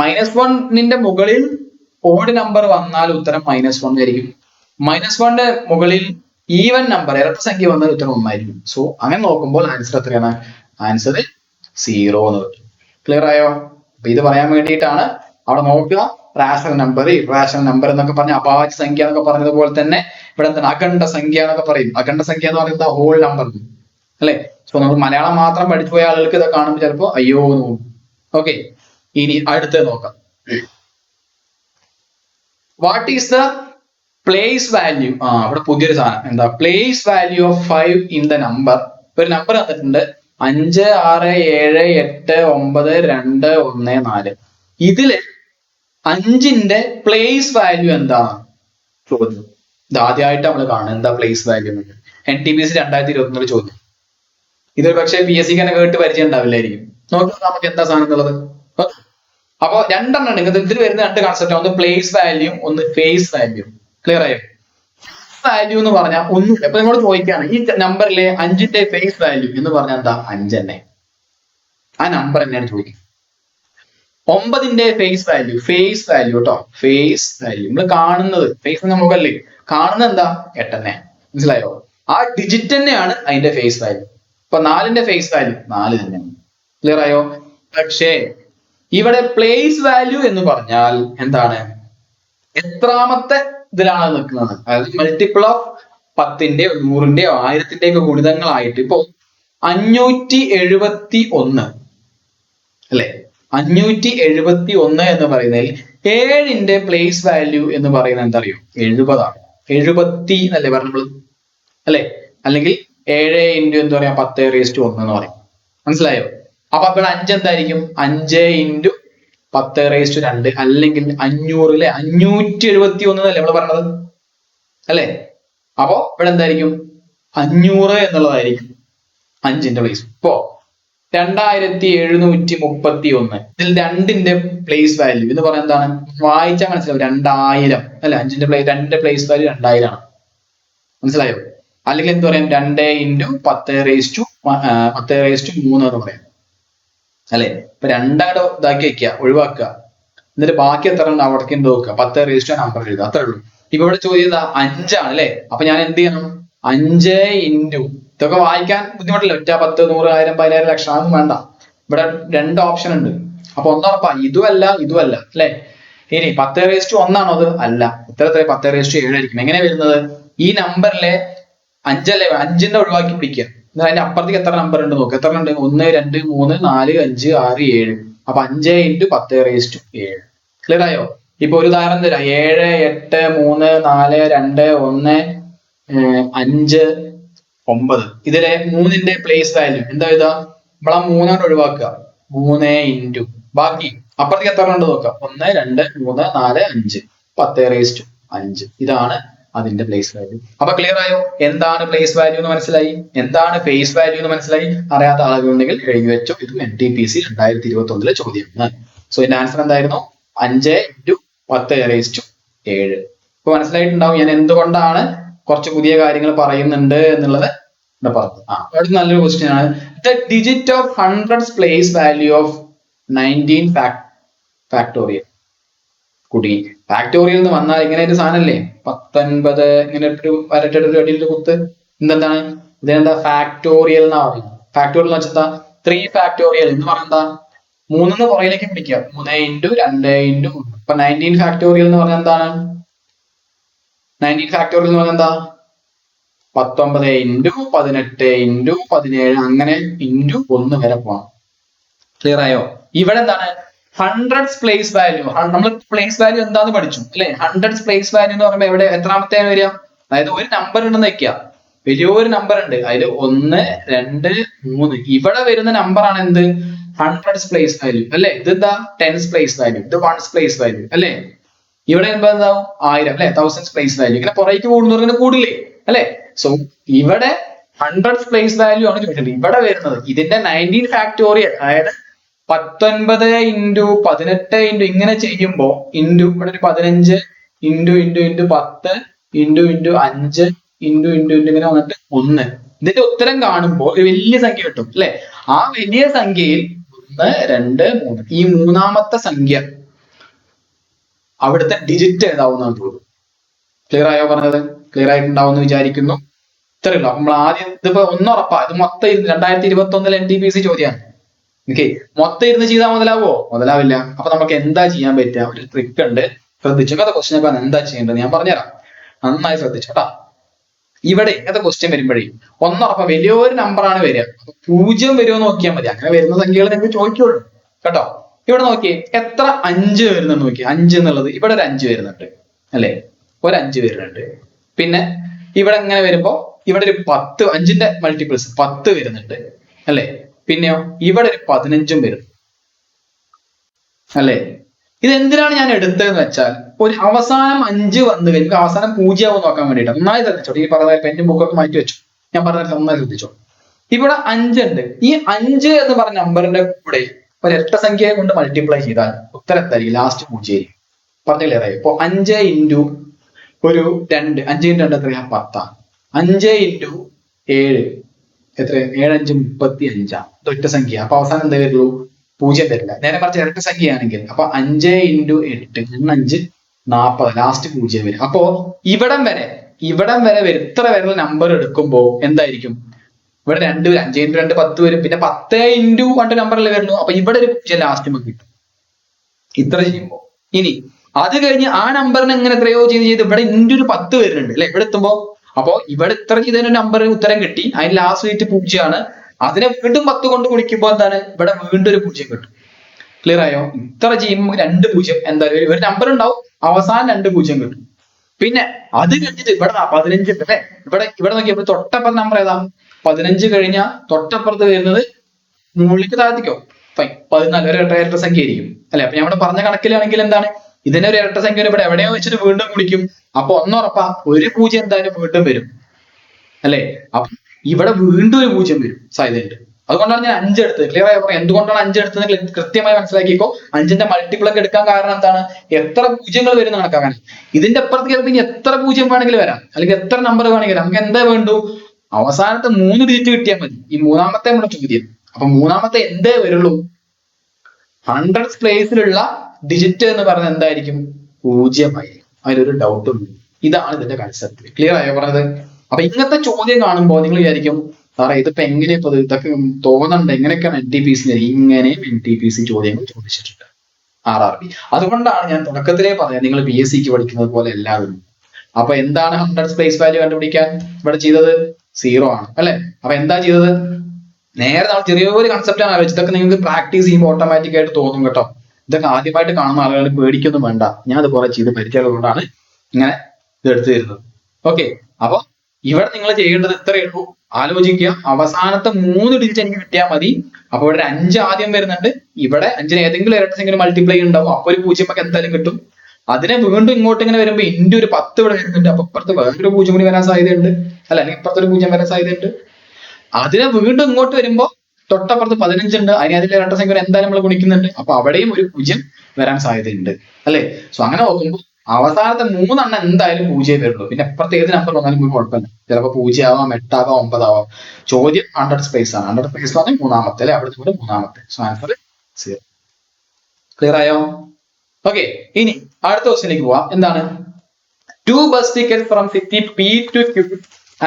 -1ന്റെ മുകളിൽ ഓഡ് നമ്പർ വന്നാൽ ഉത്തരം -1 ആയിരിക്കും. -1ന്റെ മുകളിൽ ഈവൻ നമ്പർ ഇരട്ട സംഖ്യ വന്നാൽ ഉത്തരം 1 ആയിരിക്കും. സോ അങ്ങനെ നോക്കുമ്പോൾ ആൻസർ എത്രയാണ്? ആൻസർ 0 എന്ന് വരും. ക്ലിയർ ആയോ? അപ്പൊ ഇത് പറയാൻ വേണ്ടിയിട്ടാണ് അവിടെ നോക്കുക. റാഷണൽ നമ്പർ, ഇറാഷണൽ നമ്പർ എന്നൊക്കെ പറഞ്ഞ അഭാജ്യ സംഖ്യ എന്നൊക്കെ പറഞ്ഞതുപോലെ തന്നെ ഇവിടെ എന്താണ്? അഖണ്ഡ സംഖ്യ എന്നൊക്കെ പറയും. അഖണ്ഡ സംഖ്യ എന്ന് പറയുന്നത് ഹോൾ നമ്പർ അല്ലെ. സോ നമ്മൾ മലയാളം മാത്രം പഠിച്ചു പോയ ആളുകൾക്ക് ഇത് കാണുമ്പോൾ ചിലപ്പോൾ അയ്യോ എന്ന് തോന്നും. ഓക്കെ, ഇനി അടുത്തത് നോക്കാം. What is the place value? ഇവിടെ പുതിയൊരു സാധനം. എന്താ? Place value of 5 in the number. ഒരു നമ്പർ തന്നിട്ടുണ്ട് 5 6 7 8 9 2 1 4. ഇതില് 5ന്റെ പ്ലേസ് വാല്യൂ എന്താണ് ചോദ്യം. ഇത് ആദ്യമായിട്ട് നമ്മൾ കാണുന്നത്. എന്താ പ്ലേസ് വാല്യൂ? NTPC 2021 ചോദ്യം. ഇതൊരു പക്ഷേ PSC തന്നെ കേട്ട് പരിചയം ഉണ്ടാവില്ലായിരിക്കും. നോക്കാം നമുക്ക് എന്താ സാധനം എന്നുള്ളത്. അപ്പൊ 2 എണ്ണം ഉണ്ട്. ഇതിൽ വരുന്ന 2 കൺസെപ്റ്റ്, ഒന്ന് പ്ലേസ് വാല്യൂ, ഒന്ന് ഫേസ് വാല്യൂ. ക്ലിയർ ആയോ? വാല്യൂ എന്ന് പറഞ്ഞാൽ ഒന്നുമില്ല. ഇപ്പൊ നിങ്ങളോട് ചോദിക്കുകയാണ് ഈ നമ്പറിലെ 5ന്റെ ഫേസ് വാല്യൂ എന്ന് പറഞ്ഞാൽ എന്താ? 5 തന്നെ. ആ നമ്പർ തന്നെയാണ് ചോദിക്കുന്നത്. 9ന്റെ ഫേസ് വാല്യൂ കേട്ടോ, ഫേസ് വാല്യൂ നമ്മൾ കാണുന്നത്, ഫേസ് നമുക്കല്ലേ കാണുന്നത്, എന്താ? 8 തന്നെ. മനസ്സിലായോ? ആ ഡിജിറ്റ് തന്നെയാണ് അതിന്റെ ഫേസ് വാല്യൂ. ഇപ്പൊ 4ന്റെ ഫേസ് വാല്യൂ 4 തന്നെയാണ്. ക്ലിയർ ആയോ? പക്ഷേ ഇവിടെ പ്ലേസ് വാല്യൂ എന്ന് പറഞ്ഞാൽ എന്താണ്? എത്രാമത്തെ ഇതിലാണ് നിൽക്കുന്നത്? അതായത് മൾട്ടിപ്പിൾ ഓഫ് 10ന്റെ 100ന്റെ 1000ന്റെ ഒക്കെ ഗുണിതങ്ങളായിട്ട്. ഇപ്പൊ 571 അല്ലെ, 571 എന്ന് പറയുന്നതിൽ 7ന്റെ പ്ലേസ് വാല്യൂ എന്ന് പറയുന്നത് എന്താ അറിയോ? 70 ആണ്. 70 എന്നല്ലേ പറഞ്ഞത് അല്ലെ. അല്ലെങ്കിൽ 7 ഇൻറ്റു എന്താ പറയാ 10⁻1 എന്ന് പറയും. മനസ്സിലായോ? അപ്പൊ ഇവിടെ 5 എന്തായിരിക്കും? 5 ഇൻറ്റു 10⁻2 അല്ലെങ്കിൽ 500 അല്ലെ 571 എന്നല്ലേ നമ്മൾ പറഞ്ഞത് അല്ലെ? അപ്പോ ഇവിടെ എന്തായിരിക്കും? 500 എന്നുള്ളതായിരിക്കും 5ന്റെ പ്ലേസ്. ഇപ്പോ 2731 ഇതിൽ 2ന്റെ പ്ലേസ് വാല്യൂ എന്ന് പറയുന്നത് എന്താണ്? വായിച്ചാൽ മനസ്സിലാവും 2000 അല്ലെ? 5ന്റെ പ്ലേസ് വാല്യൂ 2000 ആണ്. മനസ്സിലായോ? അല്ലെങ്കിൽ എന്ത് പറയാം? 2 ഇൻറ്റു 10⁻3 എന്ന് പറയാം അല്ലെ? ഇപ്പൊ 2 അങ്ങോട്ട് ഇതാക്കി വെക്കുക, ഒഴിവാക്കുക, എന്നിട്ട് ബാക്കി എത്ര ഉണ്ട് അവിടേക്ക് നോക്കുക, 10⁻ നമ്പർ എഴുതുക, അത്രേ ഉള്ളൂ. ഇപ്പൊ ഇവിടെ ചോദ്യം 5 ആണ് അല്ലെ? അപ്പൊ ഞാൻ എന്ത് ചെയ്യണം? 5 ഇൻറ്റു ഇതൊക്കെ വായിക്കാൻ ബുദ്ധിമുട്ടില്ല, 10, 100, 1000, 10,000, ലക്ഷം അതൊന്നും വേണ്ട. ഇവിടെ 2 ഓപ്ഷൻ ഉണ്ട്. അപ്പൊ ഒന്നുറപ്പാ, ഇതുമല്ല ഇതുമല്ല അല്ലെ? ഇനി 10⁻1 ആണോ അത്? അല്ല. ഉത്തരത്തിൽ 10⁻7 ആയിരിക്കും. എങ്ങനെ വരുന്നത്? ഈ നമ്പറിലെ 5 അല്ലേ? 5ന്റെ ഒഴിവാക്കി പിടിക്കുക, എന്നാൽ അതിന്റെ അപ്പുറത്തേക്ക് എത്ര നമ്പർ ഉണ്ട് നോക്കുക. എത്ര ഉണ്ട്? 1, 2, 3, 4, 5, 6, 7. അപ്പൊ 5 ഇൻറ്റു 10⁻7. ക്ലിയർ ആയോ? ഇപ്പൊ ഒരു ഉദാഹരണം തരാം. 7, 8, 3, 4, 2, 1, 5, 9. ഇതിലെ 3ന്റെ പ്ലേസ് വാല്യൂ എന്താ ഇതാ? നമ്മളാ 3 ഒഴിവാക്കുക. 3 ഇൻറ്റു ബാക്കി അപ്പുറത്തേക്ക് എത്ര ഉണ്ട് നോക്കാം. 1, 2, 3, 4, 5. 10⁻5. ഇതാണ് അതിന്റെ പ്ലേസ് വാല്യൂ. അപ്പൊ ക്ലിയർ ആയോ? എന്താണ് പ്ലേസ് വാല്യൂ എന്ന് മനസ്സിലായി, എന്താണ് ഫേസ് വാല്യൂ എന്ന് മനസ്സിലായി. അറിയാത്ത ആളുകളുണ്ടെങ്കിൽ എഴുതി വെച്ചോ. ഇത് NTPC 2021 ചോദ്യമാണ്. സോ ഇതിന്റെ ആൻസർ എന്തായിരുന്നു? 5 ഇൻറ്റു 10⁻7. ഇപ്പൊ മനസ്സിലായിട്ടുണ്ടാവും ഞാൻ എന്തുകൊണ്ടാണ് കുറച്ച് പുതിയ കാര്യങ്ങൾ പറയുന്നുണ്ട് എന്നുള്ളത് ഇവിടെ പറഞ്ഞു. അടുത്ത നല്ലൊരു ക്വസ്റ്റ്യൻ ആണ്. The digit of 100's place value of 19 factorial. കുടുങ്ങി. ഫാക്ടോറിയൽ എന്ന് വന്നാൽ ഇങ്ങനെ ഒരു സാധനല്ലേ, 19 ഇങ്ങനെ ഒരു വരട്ടെടുത്ത് അടിയിൽ കുത്ത്. എന്താണ് ഇതെന്താ? ഫാക്ടോറിയൽ എന്നാ പറയുന്നത്. ഫാക്ടോറിയൽ എന്ന് വെച്ചാൽ 3 ഫാക്ടോറിയൽ എന്ന് പറഞ്ഞാ 3 പുറകിലേക്ക് പിടിക്കുക. 3 ഇൻറ്റു 2 ഇൻറ്റു 1. ഇപ്പൊ 19 ഫാക്ടോറിയൽ എന്ന് പറഞ്ഞാൽ എന്താണ്? 19 ഫാക്ടോറിയൽ എന്ന് പറഞ്ഞാൽ എന്താ? 19 ഇൻറ്റു 18 ഇൻറ്റു 17 അങ്ങനെ ഇൻറ്റു 1 വരെ പോകണം. ക്ലിയർ ആയോ? ഇവിടെ എന്താണ്? 100's place value. നമ്മൾ പ്ലേസ് വാല്യൂ എന്താന്ന് പഠിച്ചു അല്ലെ? 100's പ്ലേസ് വാല്യൂ എന്ന് പറയുമ്പോൾ എവിടെ എത്രാമത്തെയാണ് വരിക? അതായത് ഒരു നമ്പർ ഉണ്ടെന്ന് വെക്കുക, വലിയൊരു നമ്പർ ഉണ്ട്, അതിൽ 1, 2, 3. ഇവിടെ വരുന്ന നമ്പർ ആണ് എന്ത്? 100's പ്ലേസ് വാല്യൂ അല്ലെ? ഇത് എന്താ? 10's പ്ലേസ് വാല്യൂ, ഇത് 1's പ്ലേസ് വാല്യൂ അല്ലെ? ഇവിടെ എന്താവും? 1000 അല്ലെ? 1000's place value. ഇങ്ങനെ പുറത്തേക്ക് കൂടുന്നവർക്ക് കൂടില്ലേ അല്ലെ? സോ ഇവിടെ 100's പ്ലേസ് വാല്യൂ ആണ് ചോദിച്ചത്. ഇവിടെ വരുന്നത് ഇതിന്റെ 19 ഫാക്ടോറിയൽ, അതായത് 19 ഇൻറ്റു 18 ഇൻറ്റു ഇങ്ങനെ ചെയ്യുമ്പോ ഇൻറ്റു ഇവിടെ ഒരു 15 into into into 10 into into 5 into into into ഇങ്ങനെ വന്നിട്ട് 1. ഇതിന്റെ ഉത്തരം കാണുമ്പോൾ ഒരു വലിയ സംഖ്യ കിട്ടും അല്ലെ? ആ വലിയ സംഖ്യയിൽ 1, 2, 3 ഈ മൂന്നാമത്തെ സംഖ്യ അവിടുത്തെ ഡിജിറ്റ് ഏതാവുന്നതാണ് തോന്നുന്നു. ക്ലിയർ ആയോ പറഞ്ഞത്? ക്ലിയർ ആയിട്ടുണ്ടാവും വിചാരിക്കുന്നു. ഇത്രയുള്ളൂ. അപ്പൊ നമ്മൾ ആദ്യം ഇതിപ്പോ ഒന്നുറപ്പാ, ഇത് മൊത്തം 2021 NTPC ചോദ്യമാണ്. ഓക്കെ, മൊത്തം ഇരുന്ന് ചെയ്താൽ മുതലാവോ? മുതലാവില്ല. അപ്പൊ നമുക്ക് എന്താ ചെയ്യാൻ പറ്റുക? ഒരു ട്രിക്ക് ഉണ്ട്, ശ്രദ്ധിച്ചു. ഇങ്ങനത്തെ ക്വസ്റ്റ്യൻ ഒക്കെ എന്താ ചെയ്യേണ്ടത് ഞാൻ പറഞ്ഞുതരാം. നന്നായി ശ്രദ്ധിച്ചു കേട്ടാ. ഇവിടെ ഇങ്ങനത്തെ ക്വസ്റ്റ്യൻ വരുമ്പോഴേ ഒന്നുറപ്പാ വലിയൊരു നമ്പർ ആണ് വരിക. അപ്പൊ 0 വരുമോ നോക്കിയാൽ മതി. അങ്ങനെ വരുന്ന സംഖ്യകൾ നിങ്ങൾക്ക് ചോദിക്കുള്ളൂ കേട്ടോ. ഇവിടെ നോക്കിയേ എത്ര 5 വരുന്നുണ്ട് നോക്കിയേ. 5 എന്നുള്ളത് ഇവിടെ ഒരു 5 വരുന്നുണ്ട് അല്ലെ? ഒരു 5 വരുന്നുണ്ട്. പിന്നെ ഇവിടെ ഇങ്ങനെ വരുമ്പോ ഇവിടെ ഒരു 10, 5ന്റെ മൾട്ടിപ്പിൾസ് 10 വരുന്നുണ്ട് അല്ലെ? പിന്നെയോ ഇവിടെ ഒരു 15 വരുന്നു അല്ലെ? ഇത് എന്തിനാണ് ഞാൻ എടുത്തതെന്ന് വെച്ചാൽ ഒരു അവസാനം 5 വന്നു കഴിഞ്ഞാൽ അവസാനം 0 ആവും നോക്കാൻ വേണ്ടിയിട്ടാണ്. നന്നായി ശ്രദ്ധിച്ചോ. ഈ പറഞ്ഞ പെന്നും ബുക്കൊക്കെ മാറ്റി വെച്ചു. ഞാൻ പറഞ്ഞ നന്നായി ശ്രദ്ധിച്ചോ. ഇവിടെ 5 ഉണ്ട്. ഈ 5 എന്ന് പറഞ്ഞ നമ്പറിന്റെ കൂടെ ഒരു ഇരട്ടസംഖ്യയെ കൊണ്ട് മൾട്ടിപ്ലൈ ചെയ്താൽ ഉത്തരം എന്തായിരിക്കും? ലാസ്റ്റ് 0 ആയിരിക്കും. പറഞ്ഞു ക്ലിയർ ആയി? ഇപ്പൊ 5 ഇൻറ്റു ഒരു 2, 5 ഇൻറ്റു 2 എത്രയാ? 10. 5 ഇൻറ്റു 7 എത്ര? 7, 5, 35. ഇത് ഒറ്റ സംഖ്യ. അപ്പൊ അവസാനം എന്താ വരുള്ളൂ? 0 വരില്ല. നേരെ മറിച്ച് ഇരട്ട സംഖ്യയാണെങ്കിൽ അപ്പൊ 5 ഇൻറ്റു 8 5, 40. ലാസ്റ്റ് 0 വരും. അപ്പോ ഇവിടം വരെ വരും. ഇത്ര വരുന്ന നമ്പർ എടുക്കുമ്പോ എന്തായിരിക്കും? ഇവിടെ 2 വരും. 5 ഇൻറ്റു 2 10 വരും. പിന്നെ 10 ഇൻറ്റു 2 നമ്പറല്ലേ വരുള്ളൂ. അപ്പൊ ഇവിടെ ഒരു 0 ലാസ്റ്റ് നമുക്ക് കിട്ടും ഇത്ര ചെയ്യുമ്പോ. ഇനി അത് കഴിഞ്ഞ് ആ നമ്പറിന് എങ്ങനെ എത്രയോ ചെയ്ത് ഇവിടെ ഇൻറ്റു ഒരു 10 വരുന്നുണ്ട് അല്ലെ? ഇവിടെ എത്തുമ്പോ അപ്പോ ഇവിടെ ഇത്ര ചെയ്തതിന് നമ്പർ ഉത്തരം കിട്ടി. അതിന് ലാസ്റ്റ് വെയിറ്റ് 0 ആണ്. അതിനെ വീണ്ടും 10 കൊണ്ട് ഗുണിക്കുമ്പോൾ എന്താണ്? ഇവിടെ വീണ്ടും ഒരു 0 കിട്ടും. ക്ലിയർ ആയോ? ഇത്ര ചെയ്യുമ്പോൾ 2 0 എന്തായാലും ഒരു നമ്പർ ഉണ്ടാവും, അവസാനം 2 0 കിട്ടും. പിന്നെ അത് കഴിഞ്ഞിട്ട് ഇവിടെ 15 ഉണ്ട് അല്ലെ. ഇവിടെ നോക്കിയപ്പോൾ തൊട്ടപ്പുറം നമ്പർ ഏതാ? 15 കഴിഞ്ഞാൽ തൊട്ടപ്പുറത്ത് വരുന്നത് മുകളിലേക്ക് താഴ്ത്തിക്കോ. ഫൈൻ, 14 ഒരു ഇരട്ട സംഖ്യ ആയിരിക്കും അല്ലെ. അപ്പൊ ഞാൻ ഇവിടെ പറഞ്ഞ കണക്കിലാണെങ്കിൽ എന്താണ്, ഇതിനെ ഒരു ഇരട്ട സംഖ്യ ഇവിടെ എവിടെയോ വെച്ചിട്ട് വീണ്ടും കുടിക്കും. അപ്പൊ ഒന്നുറപ്പാ, ഒരു 0 എന്തായാലും വീണ്ടും വരും അല്ലെ. അപ്പൊ ഇവിടെ വീണ്ടും ഒരു 0 വരും സാധ്യതയുണ്ട്. അതുകൊണ്ടാണ് ഞാൻ 5 എടുത്തത്. ക്ലിയർ ആയി പറയാം എന്തുകൊണ്ടാണ് 5 എടുത്തത് കൃത്യമായി മനസ്സിലാക്കിക്കോ. 5ന്റെ മൾട്ടിപ്പിൾ ഒക്കെ എടുക്കാൻ കാരണം എന്താണ്, എത്ര 0 വരുന്ന കണക്കാക്കാൻ. ഇതിന്റെ അപ്പുറത്ത് ചിലപ്പോൾ ഇനി എത്ര 0 വേണമെങ്കിലും വരാം, അല്ലെങ്കിൽ എത്ര നമ്പർ വേണമെങ്കിലും. നമുക്ക് എന്താ വേണ്ടു, അവസാനത്തെ 3 ഡിജിറ്റ് കിട്ടിയാൽ മതി. ഈ മൂന്നാമത്തെ നമ്മുടെ ചോദ്യം. അപ്പൊ മൂന്നാമത്തെ എന്തേ വരുള്ളൂ, 100th പ്ലേസിലുള്ള ഡിജിറ്റ് എന്ന് പറഞ്ഞാൽ എന്തായിരിക്കും, 0 ആയിരിക്കും. അതിലൊരു ഡൗട്ടും ഇല്ല. ഇതാണ് ഇതിന്റെ കൺസെപ്റ്റ്. ക്ലിയർ ആയോ പറഞ്ഞത്? അപ്പൊ ഇങ്ങനത്തെ ചോദ്യം കാണുമ്പോൾ നിങ്ങൾ വിചാരിക്കും, സാറേ ഇതിപ്പോ എങ്ങനെയാ ഇതൊക്കെ തോന്നണ്ട, എങ്ങനെയൊക്കെയാണ് NTPC ഇങ്ങനെയും NTPC ചോദ്യങ്ങൾ ചോദിച്ചിട്ടുണ്ട് RRB. അതുകൊണ്ടാണ് ഞാൻ തുടക്കത്തിലേ പറഞ്ഞത് നിങ്ങൾ PSCക്ക് പഠിക്കുന്നത് പോലെ എല്ലാവരും. അപ്പൊ എന്താണ് 100th പ്ലേസ് വാല്യൂ കണ്ടുപിടിക്കാൻ ഇവിടെ ചെയ്തത്, 0 ആണ് അല്ലെ. അപ്പൊ എന്താ ചെയ്തത്, നേരെ നമ്മൾ ചെറിയൊരു കൺസെപ്റ്റ് ആണ് ആലോചിച്ചത്. ഇതൊക്കെ നിങ്ങൾക്ക് പ്രാക്ടീസ് ചെയ്യുമ്പോൾ ഓട്ടോമാറ്റിക് ആയിട്ട് തോന്നും കേട്ടോ. ഇതൊക്കെ ആദ്യമായിട്ട് കാണുന്ന ആളുകൾ പേടിക്കൊന്നും വേണ്ട, ഞാൻ അത് കുറെ ചെയ്ത് പരിചയമുള്ളതുകൊണ്ടാണ് ഇങ്ങനെ ഇത് എടുത്തു തരുന്നത്. ഓക്കെ, അപ്പൊ ഇവിടെ നിങ്ങൾ ചെയ്യേണ്ടത് ഇത്രയേ ഉള്ളൂ, ആലോചിക്കുക. അവസാനത്തെ 3 ഡിജിറ്റ് എനിക്ക് കിട്ടിയാൽ മതി. അപ്പൊ ഇവിടെ 5 ആദ്യം വരുന്നുണ്ട്, ഇവിടെ 5ന് ഏതെങ്കിലും ഇരട്ട സംഖ്യ മൾട്ടിപ്ലൈ ഉണ്ടാവും, അപ്പൊ ഒരു 0 ഒക്കെ എന്തായാലും കിട്ടും. അതിനെ വീണ്ടും ഇങ്ങോട്ട് ഇങ്ങനെ വരുമ്പോൾ ഇൻറ്റു ഒരു 10 ഇവിടെ വരുന്നുണ്ട്, അപ്പൊ ഇപ്പുറത്ത് വേറൊരു 0 കൂടി വരാൻ സാധ്യതയുണ്ട് അല്ല, അല്ലെങ്കിൽ ഇപ്പുറത്തൊരു 0 വരാൻ സാധ്യതയുണ്ട്. അതിനെ വീണ്ടും ഇങ്ങോട്ട് വരുമ്പോൾ തൊട്ടപ്പുറത്ത് 15 ഉണ്ട്, അതിന് അതിലെ ഇരട്ട സംഖ്യ എന്തായാലും നമ്മൾ ഗുണിക്കുന്നുണ്ട്, അപ്പൊ അവിടെയും ഒരു 0 വരാൻ സാധ്യതയുണ്ട് അല്ലെ. സോ അങ്ങനെ നോക്കുമ്പോൾ അവസാനത്തെ 3 എണ്ണം എന്തായാലും 0 വരുള്ളൂ. പിന്നെ അപ്പുറത്ത് ഏത് നമ്പർ വന്നാലും നമുക്ക് കുഴപ്പമില്ല, ചിലപ്പോൾ 0 ആവാം, 8 ആവാം, 9 ആവാം. ചോദ്യം 100th പ്ലേസ് ആണ്. 100th പ്ലേസ് പറഞ്ഞാൽ മൂന്നാമത്തെ അല്ലെ, അവിടെ കൂടെ മൂന്നാമത്തെ. So answer 0. ക്ലിയർ ആയോ? ഓക്കെ, ഇനി അടുത്ത ക്വസ്റ്റ്യനിലേക്ക് പോവാം. എന്താണ്, 2 bus tickets from city P to Q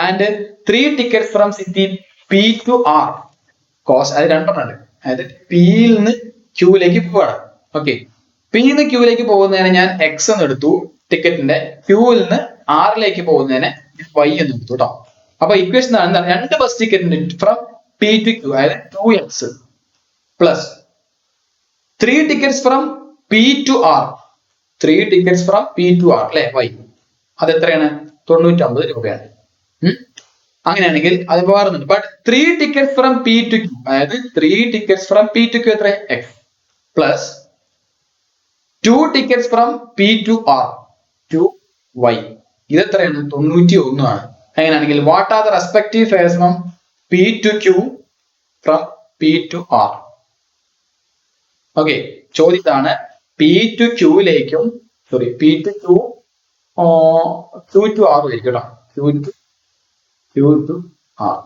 and 3 tickets from city P to R. Cost അത് രണ്ടെണ്ണം, അതായത് പിയിൽ നിന്ന് ക്യൂയിലേക്ക് പോവാണ്. ഓക്കെ, പിയിൽ നിന്ന് ക്യൂയിലേക്ക് പോകുന്നതിനെ ഞാൻ എക്സ് എന്ന് എടുത്തു ടിക്കറ്റിന്റെ, ക്യൂവിൽ നിന്ന് ആറിലേക്ക് പോകുന്നതിനെ വൈ എന്ന് എടുത്തു കേട്ടോ. അപ്പൊ ഇക്വേഷൻ എന്താണ്, 2 ബസ് ടിക്കറ്റിന്റെ ഫ്രം പി ടു ക്യൂ, അതായത് 2x plus 3 tickets from P to R, 3 tickets from P to R അല്ലെ വൈ. അത് എത്രയാണ്, 99 രൂപയാണ്. അങ്ങനെയാണെങ്കിൽ അത് വേറുന്നുണ്ട്. But 3 tickets from P to Q, അതായത് 3 tickets from P to Q എത്ര, x plus 2 tickets from P to R, 2y. ഇത് എത്രയാണ്, 91 ആണ്. അങ്ങനെയാണെങ്കിൽ what are the respective fares from P to Q from P to R. Okay, ചോദ്യത്താണ് P to ക്യൂയിലേക്കും, sorry P to Q Q to R ആയിരിക്കും കേട്ടോ, Q to R.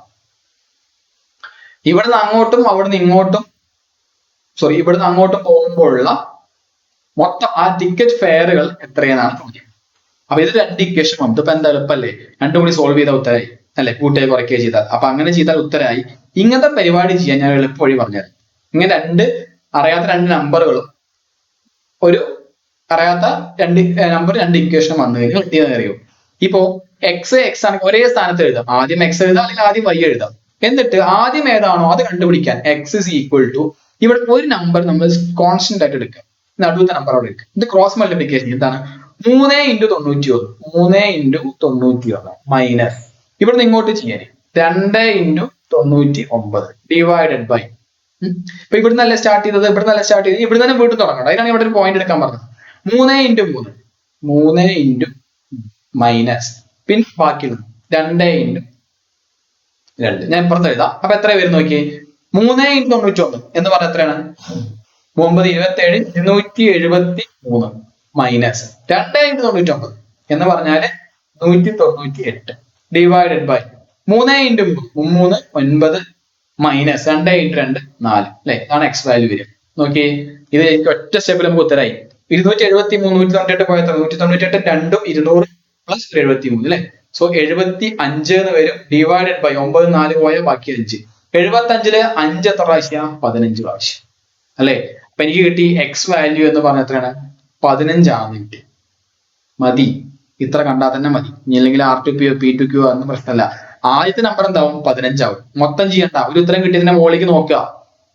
ഇവിടുന്ന് അങ്ങോട്ടും അവിടുന്ന് ഇങ്ങോട്ടും, സോറി ഇവിടുന്ന് അങ്ങോട്ടും പോകുമ്പോഴുള്ള മൊത്തം ആ ടിക്കറ്റ് ഫെയറുകൾ എത്രയെന്നാണ് ചോദ്യം. അപ്പൊ ഇത് 2 ഇക്വേഷൻ വന്നു. ഇപ്പൊ എന്താ എളുപ്പല്ലേ, രണ്ടും കൂടി സോൾവ് ചെയ്ത ഉത്തരമായി അല്ലെ, കൂട്ടുകയോ കുറയ്ക്കുകയോ ചെയ്താൽ. അപ്പൊ അങ്ങനെ ചെയ്താൽ ഉത്തരമായി. ഇങ്ങനത്തെ പരിപാടി ചെയ്യാൻ ഞാൻ എളുപ്പ വഴി പറഞ്ഞുതരാം. ഇങ്ങനെ അറിയാത്ത 2 നമ്പറുകളും ഒരു അറിയാത്ത 2 നമ്പർ 2 ഇക്വേഷൻ വന്നു കഴിഞ്ഞാൽ കിട്ടിയെന്ന് അറിയോ. ഇപ്പോ എക്സ് ആണെങ്കിൽ ഒരേ സ്ഥാനത്ത് എഴുതാം, ആദ്യം എക്സ് എഴുതാം അല്ലെങ്കിൽ ആദ്യം വൈ എഴുതാം. എന്നിട്ട് ആദ്യം ഏതാണോ അത് കണ്ടുപിടിക്കാൻ എക്സ് ഇസ് ഈക്വൽ ടു, ഇവിടെ ഒരു നമ്പർ നമ്മൾ കോൺസ്റ്റന്റ് ആയിട്ട് എടുക്കുക, നടുവത്തെ നമ്പർ അവിടെ എടുക്കുക. ഇത് ക്രോസ് മൾട്ടിപ്ലിക്കേഷൻ എന്താണ്, 3 × 91, 3 × 91 മൈനസ് ഇവിടുന്ന് ഇങ്ങോട്ട് ചെയ്യാൻ 2 × 99 ഡിവൈഡഡ് ബൈ. ഇപ്പൊ ഇവിടുന്ന് അല്ലേ സ്റ്റാർട്ട് ചെയ്തത്, ഇവിടുന്ന് അല്ലേ സ്റ്റാർട്ട് ചെയ്തത്, ഇവിടുന്ന് തന്നെ വീണ്ടും തുടങ്ങണം. അതിനാണ് ഇവിടെ ഒരു പോയിന്റ് എടുക്കാൻ പറഞ്ഞത്. 3 × 3 മൈനസ് പിന്നെ ബാക്കിയുള്ളത് 2 × 2. ഞാൻ ഇപ്പുറത്ത് എഴുതാം. അപ്പൊ എത്ര വരും നോക്കിയേ, 3 × 91 എന്ന് പറഞ്ഞാൽ എത്രയാണ്, 9 27 273 മൈനസ് 2 × 99 എന്ന് പറഞ്ഞാല് 198 ഡിവൈഡഡ് ബൈ 3 × 3 9 മൈനസ് 2 × 2 4 അല്ലെ. ഇതാണ് എക്സ് വാല്യൂ വരിക. നോക്കിയേ, ഇത് എനിക്ക് ഒറ്റ സ്റ്റെപ്പിൽ നമുക്ക് ഉത്തരായി. 273 198 പോയ 198 2 200 പ്ലസ് 73 അല്ലെ. സോ 75 എന്ന് വരും ഡിവൈഡഡ് ബൈ 9 4 പോയ ബാക്കി 5. 75 5 എത്ര പ്രാവശ്യം, 15 പ്രാവശ്യം അല്ലെ. അപ്പൊ എനിക്ക് കിട്ടി എക്സ് വാല്യൂ എന്ന് പറഞ്ഞ എത്രയാണ്, 15 ആണ് കിട്ടി. മതി, ഇത്ര കണ്ടാൽ തന്നെ മതി. ഇനി അല്ലെങ്കിൽ R2P P2Q ഒന്നും പ്രശ്നമല്ല. ആദ്യത്തെ നമ്പർ എന്താവും, 15 ആവും. മൊത്തം ചെയ്യണ്ട, ഒരു ഉത്തരം കിട്ടിയതിന്റെ മുകളിലേക്ക് നോക്കുക.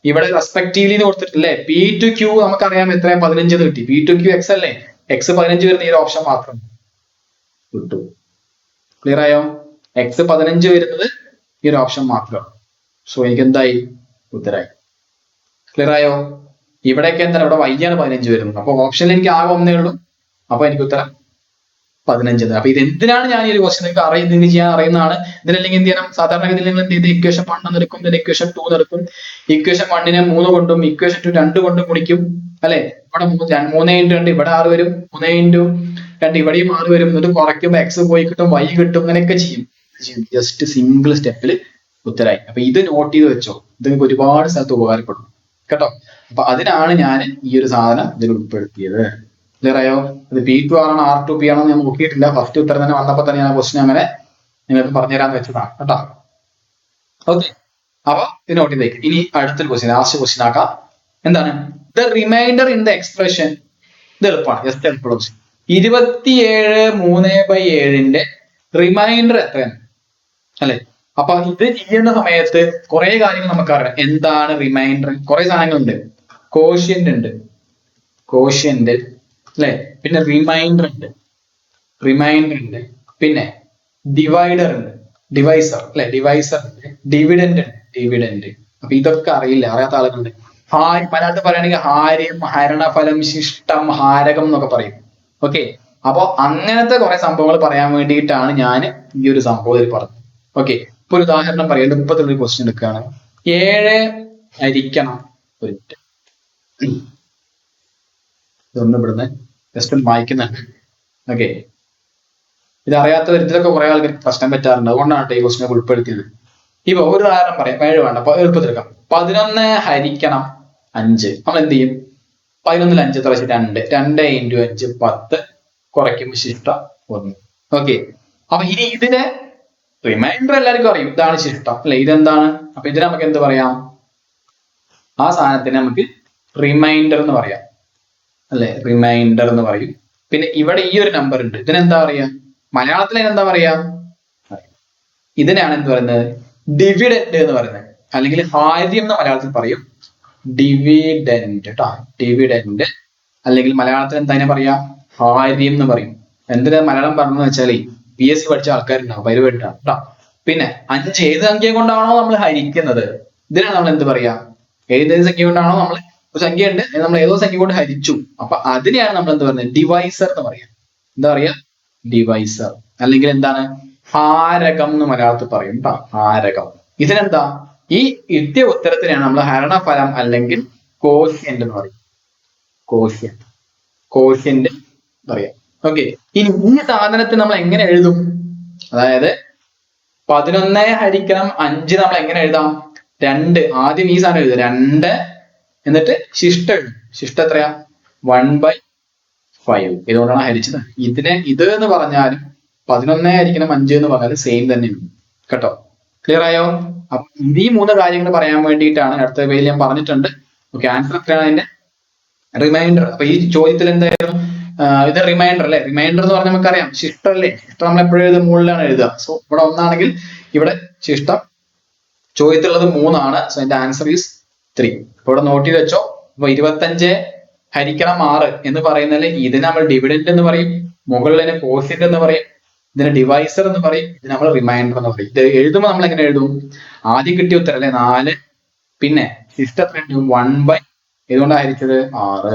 ഇവിടെ റെസ്പെക്റ്റീവ്ലി കൊടുത്തിട്ടില്ലേ, പി ടു ക്യൂ നമുക്കറിയാം എത്രയാണ്, 15 കിട്ടി. പി ടു ക്യൂ എക്സ് അല്ലേ, എക്സ് 15 വരുന്ന ഈ ഒരു ഓപ്ഷൻ മാത്രം. കിട്ടും. ക്ലിയർ ആയോ? എക്സ് 15 വരുന്നത് ഈ ഒരു ഓപ്ഷൻ മാത്രമാണ്. സോ എനിക്ക് എന്തായി? ഉത്തരായി. ക്ലിയർ ആയോ? ഇവിടെയൊക്കെ എന്താണ്? ഇവിടെ y ആണ് 15 വരുന്നത്. അപ്പൊ ഓപ്ഷനിൽ എനിക്ക് ആകെ ഒന്നേ ഉള്ളൂ. അപ്പൊ എനിക്ക് ഉത്തരം 15. അപ്പൊ ഇത് എന്തിനാണ് ഞാൻ ഈ ഒരു ക്വസ്റ്റൻ നിങ്ങൾക്ക് നിങ്ങൾക്ക് ചെയ്യാൻ അറിയുന്നതാണ്. ഇതിനല്ലെങ്കിൽ എന്ത് ചെയ്യണം? സാധാരണഗതിയിൽ നിങ്ങൾ എന്ത് ചെയ്ത് ഇക്വേഷൻ 1 എടുക്കും, ഇതിന് ഇക്വേഷൻ 2 എടുക്കും. ഇക്വേഷൻ 1നെ 3 കൊണ്ടും ഇക്വേഷൻ 2 2 കൊണ്ടും ഗുണിക്കും അല്ലെ. ഇവിടെ 3 × 2 ഇവിടെ 6 വരും, 3 × 2 ഇവിടെയും 6 വരും. എന്നിട്ട് കുറയ്ക്കുമ്പോൾ എക്സ് പോയി കിട്ടും, y കിട്ടും, അങ്ങനെയൊക്കെ ചെയ്യും. ജസ്റ്റ് സിംഗിൾ സ്റ്റെപ്പിൽ ഉത്തരായി. അപ്പൊ ഇത് നോട്ട് ചെയ്ത് വെച്ചോ, ഇത് നിങ്ങൾക്ക് ഒരുപാട് സ്ഥലത്ത് ഉപകാരപ്പെടും കേട്ടോ. അപ്പൊ അതിനാണ് ഞാൻ ഈ ഒരു സാധനം ഇതിൽ ഉൾപ്പെടുത്തിയത്. ക്ലിയർ ആയോ? ഇത് P2 ആണോ R2P ആണോ ഞാൻ നോക്കിയിട്ടില്ല. ഫസ്റ്റ് ഉത്തരം തന്നെ വന്നപ്പോൾ തന്നെ ഞാൻ ക്വസ്റ്റ്യൻ അങ്ങനെ നിങ്ങൾക്ക് പറഞ്ഞുതരാന്ന് വെച്ചതാണ് കേട്ടോ. ഓക്കെ, അപ്പൊ ഇത് നോട്ട് ചെയ്തേക്ക്. ഇനി അടുത്തൊരു ക്വസ്റ്റ്യൻ, ലാസ്റ്റ് ക്വസ്റ്റ്യൻ ആക്കാം. എന്താണ്? The reminder in the expression. ഇത് എളുപ്പമാണ്, ജസ്റ്റ് എളുപ്പമുള്ള ക്വസ്റ്റ്യൻ. 27/3/7 റിമൈൻഡർ എത്രയാണ് അല്ലെ? അപ്പൊ ഇത് ചെയ്യുന്ന സമയത്ത് കുറെ കാര്യങ്ങൾ നമുക്കറിയാം. എന്താണ് റിമൈൻഡർ? കുറെ സാധനങ്ങളുണ്ട്. കോഷ്യന്റ് ഉണ്ട്, കോഷ്യന്റ് അല്ലെ. പിന്നെ റിമൈൻഡർ ഉണ്ട്, പിന്നെ ഡിവൈഡർ ഉണ്ട്, ഡിവൈസർ അല്ലെ, ഡിവൈസർ ഉണ്ട്, ഡിവിഡന്റ് ഉണ്ട്, ഡിവിഡന്റ്. അപ്പൊ ഇതൊക്കെ അറിയില്ല, അറിയാത്ത ആളുകളുണ്ട്. മലയാളത്തിൽ പറയുകയാണെങ്കിൽ ഹാര്യം, ഹരണഫലം, ശിഷ്ടം, ഹാരകം എന്നൊക്കെ പറയും. ഓക്കെ, അപ്പൊ അങ്ങനത്തെ കുറെ സംഭവങ്ങൾ പറയാൻ വേണ്ടിയിട്ടാണ് ഞാൻ ഈ ഒരു സംഭവത്തിൽ പറഞ്ഞത്. ഓക്കെ, ഇപ്പൊ ഒരു ഉദാഹരണം പറയാം. എളുപ്പത്തിലൊരു ക്വസ്റ്റ്യൻ എടുക്കുകയാണ്. 7 ഹരിക്കണം ഒരു മിനിറ്റ്, ഇതൊന്നും ഇവിടുന്ന് ജസ്റ്റ് ഒന്ന് വായിക്കുന്നുണ്ട്. ഓക്കെ, ഇത് അറിയാത്തവർ ഇതിലൊക്കെ കുറെ ആൾക്കാർ പ്രശ്നം പറ്റാറുണ്ട്. അതുകൊണ്ടാണ് ഈ ക്വസ്റ്റിനെ ഉൾപ്പെടുത്തിയത്. ഇപ്പൊ ഒരു ഉദാഹരണം പറയാം, 7 വേണ്ട, അപ്പൊ എളുപ്പത്തിലെടുക്കാം. 11 ഹരിക്കണം 5. നമ്മൾ എന്ത് ചെയ്യും? 11ൽ 5 എത്ര? 2. 2 × 5 10. കുറയ്ക്കുമ്പോൾ ശിഷ്ടം 1. ഓക്കെ, അപ്പൊ ഇനി ഇതിനെ റിമൈൻഡർ എല്ലാവർക്കും അറിയും, ഇതാണ് ശിഷ്ടം അല്ലെ. ഇതെന്താണ്? അപ്പൊ ഇതിനെ നമുക്ക് എന്ത് പറയാം? ആ സാധനത്തിന് നമുക്ക് റിമൈൻഡർ എന്ന് പറയാം അല്ലെ, റിമൈൻഡർ എന്ന് പറയും. പിന്നെ ഇവിടെ ഈ ഒരു നമ്പർ ഉണ്ട്, ഇതിനെന്താ പറയാ? മലയാളത്തിൽ എന്താ പറയാ? ഇതിനാണ് എന്ത് പറയുന്നത്? ഡിവിഡന്റ് എന്ന് പറയുന്നത്, അല്ലെങ്കിൽ ഹാര്യം എന്ന് മലയാളത്തിൽ പറയും. ഡിവിഡന്റ് കേട്ടോ, ഡിവിഡന്റ്. അല്ലെങ്കിൽ മലയാളത്തിൽ എന്താ പറയാ? ഹാര്യം എന്ന് പറയും. എന്തിനാ മലയാളം പറഞ്ഞതെന്ന് വെച്ചാൽ PSC പഠിച്ച ആൾക്കാരുണ്ടാവും, പരിപാടിയിട്ടാണ് കേട്ടോ. പിന്നെ 5 ഏത് സംഖ്യ കൊണ്ടാണോ നമ്മൾ ഹരിക്കുന്നത്, ഇതിനാണ് നമ്മൾ എന്ത് പറയാ? ഏത് സംഖ്യ കൊണ്ടാണോ നമ്മൾ, ഒരു സംഖ്യ ഉണ്ട്, നമ്മൾ ഏതോ സംഖ്യ കൊണ്ട് ഹരിച്ചു, അപ്പൊ അതിനെയാണ് നമ്മൾ എന്ത് പറയുന്നത്? ഡിവൈസർ എന്ന് പറയാം. എന്താ പറയാ? ഡിവൈസർ. അല്ലെങ്കിൽ എന്താണ്? ഹാരകം എന്ന് മലയാളത്തിൽ പറയും കേട്ടോ, ഹാരകം. ഇതിനെന്താ? ഈ കിട്ടിയ ഉത്തരത്തിനാണ് നമ്മൾ ഹരണഫലം അല്ലെങ്കിൽ കോഷ്യന്റ് എന്ന് പറയും. കോഷ്യന്റ് പറയാം. ഓക്കെ, ഇനി ഈ സാധനത്തിന് നമ്മൾ എങ്ങനെ എഴുതും? അതായത് 11 ഹരിക്കണം 5 നമ്മൾ എങ്ങനെ എഴുതാം? 2. ആദ്യം ഈ സാധനം എഴുതുക, 2 എന്നിട്ട് ശിഷ്ടം എഴുതും. ശിഷ്ടം എത്രയാ? 1/5. ഇതുകൊണ്ടാണ് ഹരിച്ചത്. ഇത് എന്ന് പറഞ്ഞാലും 11 ഹരിക്കണം 5 എന്ന് പറഞ്ഞാലും സെയിം തന്നെയാണ് കേട്ടോ. ക്ലിയർ ആയോ? അപ്പൊ ഈ 3 കാര്യങ്ങൾ പറയാൻ വേണ്ടിയിട്ടാണ് അടുത്ത പേജിൽ ഞാൻ പറഞ്ഞിട്ടുണ്ട്. ഓക്കെ, ആൻസർ എത്രയാണ് അതിന്റെ? റിമൈൻഡർ. അപ്പൊ ഈ ചോദ്യത്തിൽ എന്തായിരുന്നു? ഇത് റിമൈൻഡർ അല്ലെ. റിമൈൻഡർ എന്ന് പറഞ്ഞാൽ നമുക്കറിയാം ശിഷ്ടം അല്ലേ. ശിഷ്ടം നമ്മൾ എപ്പോഴും എഴുതുക, മുകളിലാണ് എഴുതുക. സോ ഇവിടെ 1 ആണെങ്കിൽ ഇവിടെ ശിഷ്ടം. ചോദ്യത്തിലുള്ളത് 3 ആണ്. സോ അതിന്റെ ആൻസർ ഈസ് 3. അപ്പൊ ഇവിടെ നോട്ട് ചെയ്ത് വെച്ചോ. അപ്പൊ 25 ഹരിക്കണം 6 എന്ന് പറയുന്നതിൽ ഇതിനെ നമ്മൾ ഡിവിഡന്റ് എന്ന് പറയും, മുകളിലിനെ കോഷ്യന്റ് എന്ന് പറയും, ഇതിനെ ഡിവൈസർ എന്ന് പറയും, ഇത് നമ്മൾ റിമൈൻഡർ എന്ന് പറയും. ഇത് എഴുതുമ്പോൾ നമ്മൾ എങ്ങനെ എഴുതും? ആദ്യം കിട്ടിയ ഉത്തരം അല്ലെ 4, പിന്നെ ശിഷ്ടം 1/, ഇതുകൊണ്ടാണ് ഹരിച്ചത് 6.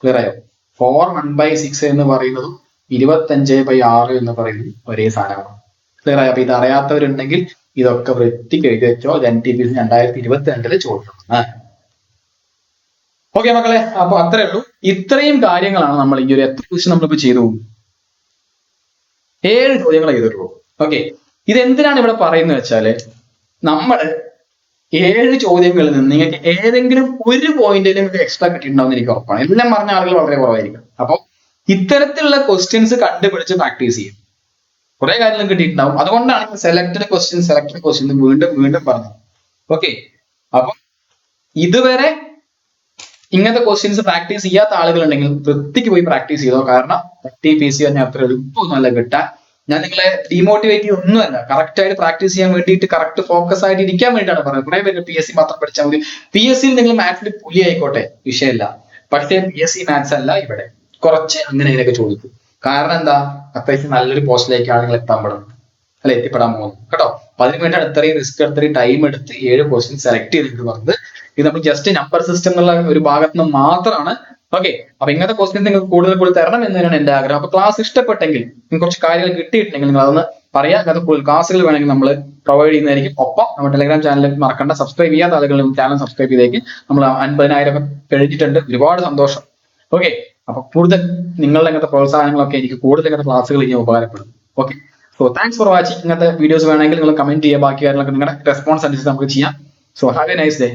ക്ലിയർ ആയോ? 4 1/6 എന്ന് പറയുന്നതും 25/6 എന്ന് പറയുന്നതും ഒരേ സാധനമാണ്. ക്ലിയർ ആയോ? അപ്പൊ ഇത് അറിയാത്തവരുണ്ടെങ്കിൽ ഇതൊക്കെ വൃത്തിക്ക് എഴുതി വെച്ചോ. ഇത് NTPC 2022 ചോദിക്കണം. ഓക്കെ മക്കളെ, അപ്പൊ അത്രേ ഉള്ളൂ. ഇത്രയും കാര്യങ്ങളാണ് നമ്മൾ ഈ ഒരു എത്ര ക്വസ്റ്റ്യൻ നമ്മളിപ്പോ ചെയ്തു? 7 ചോദ്യങ്ങൾ ചെയ്തിട്ടുള്ളൂ. ഓക്കെ, ഇതെന്തിനാണ് ഇവിടെ പറയുന്നത് വെച്ചാല്, നമ്മൾ 7 ചോദ്യങ്ങളിൽ നിന്ന് നിങ്ങൾക്ക് ഏതെങ്കിലും ഒരു പോയിന്റ് നിങ്ങൾക്ക് എക്സ്ട്രാ കിട്ടിയിട്ടുണ്ടാവും എനിക്ക് ഉറപ്പാണ്. എല്ലാം പറഞ്ഞ ആളുകൾ വളരെ കുറവായിരിക്കും. അപ്പൊ ഇത്തരത്തിലുള്ള ക്വസ്റ്റ്യൻസ് കണ്ടുപിടിച്ച് പ്രാക്ടീസ് ചെയ്യും. കുറെ കാര്യങ്ങൾ കിട്ടിയിട്ടുണ്ടാവും. അതുകൊണ്ടാണ് സെലക്ടഡ് ക്വസ്റ്റ്യൻ വീണ്ടും വീണ്ടും പറഞ്ഞത്. ഓക്കെ, അപ്പൊ ഇതുവരെ ഇങ്ങനത്തെ ക്വസ്റ്റ്യൻസ് പ്രാക്ടീസ് ചെയ്യാത്ത ആളുകളുണ്ടെങ്കിൽ വൃത്തിക്ക് പോയി പ്രാക്ടീസ് ചെയ്തോ. കാരണം NTPC തന്നെ അത്ര എളുപ്പമൊന്നുമല്ല കിട്ടാൻ. ഞാൻ നിങ്ങളെ ഡീമോട്ടിവേറ്റ് ഒന്നുമല്ല, കറക്റ്റ് ആയിട്ട് പ്രാക്ടീസ് ചെയ്യാൻ വേണ്ടിയിട്ട് കറക്റ്റ് ഫോക്കസ് ആയിട്ട് ഇരിക്കാൻ വേണ്ടിയിട്ടാണ് പറയുന്നത്. കുറെ പേര് PSC മാത്രം പഠിച്ചാൽ മതി. PSC നിങ്ങൾ മാത്സിൽ പുലി ആയിക്കോട്ടെ, വിഷയമല്ല. പക്ഷേ PSC മാത്സ് അല്ല ഇവിടെ. കുറച്ച് അങ്ങനെ ഇങ്ങനെയൊക്കെ ചോദിക്കും. കാരണം എന്താ, അത്യാവശ്യം നല്ലൊരു പോസ്റ്റിലേക്കാണ് നിങ്ങൾ എത്തിപ്പെടാൻ പോകുന്നത് കേട്ടോ. അപ്പൊ അതിന് വേണ്ടിയാണ് ഇത്രയും റിസ്ക് എടുത്ത് ടൈം എടുത്ത് 7 ക്വസ്റ്റ്യൻ സെലക്ട് ചെയ്തിട്ട് പറഞ്ഞത്. ഇത് നമ്മൾ ജസ്റ്റ് നമ്പർ സിസ്റ്റം എന്നുള്ള ഒരു ഭാഗത്ത് നിന്ന് മാത്രമാണ്. ഓക്കെ, അപ്പൊ ഇങ്ങനത്തെ ക്വസ്റ്റ്യൻ നിങ്ങൾക്ക് കൂടുതൽ തരണം എന്ന് തന്നെയാണ് എന്റെ ആഗ്രഹം. അപ്പൊ ക്ലാസ് ഇഷ്ടപ്പെട്ടെങ്കിൽ, നിങ്ങൾക്ക് കുറച്ച് കാര്യങ്ങൾ കിട്ടിയിട്ടുണ്ടെങ്കിൽ നിങ്ങൾ അതൊന്ന് പറയാം. അങ്ങനത്തെ കൂടുതൽ ക്ലാസ്സുകൾ വേണമെങ്കിൽ നമ്മൾ പ്രൊവൈഡ് ചെയ്യുന്നതായിരിക്കും. ഒപ്പം നമ്മുടെ ടെലഗ്രാം ചാനൽ മറക്കണ്ട, സബ്സ്ക്രൈബ് ചെയ്യാത്ത ആളുകൾ ചാനൽ സബ്സ്ക്രൈബ് ചെയ്തേക്ക്. നമ്മൾ 50,000 ഒക്കെ കഴിഞ്ഞിട്ടുണ്ട്, ഒരുപാട് സന്തോഷം. ഓക്കെ, അപ്പൊ കൂടുതൽ നിങ്ങളുടെ അങ്ങനത്തെ പ്രോത്സാഹനങ്ങളൊക്കെ എനിക്ക് കൂടുതൽ അങ്ങനത്തെ ക്ലാസ്സുകൾ ഇനി ഉപകാരപ്പെടും. Okay, so thanks for watching. ഇങ്ങനത്തെ വീഡിയോസ് വേണമെങ്കിൽ നിങ്ങൾ കമന്റ് ചെയ്യുക, ബാക്കി കാര്യങ്ങളൊക്കെ നിങ്ങളുടെ റെസ്പോൺസ് അനുസരിച്ച് നമുക്ക് ചെയ്യാം. So have A nice day.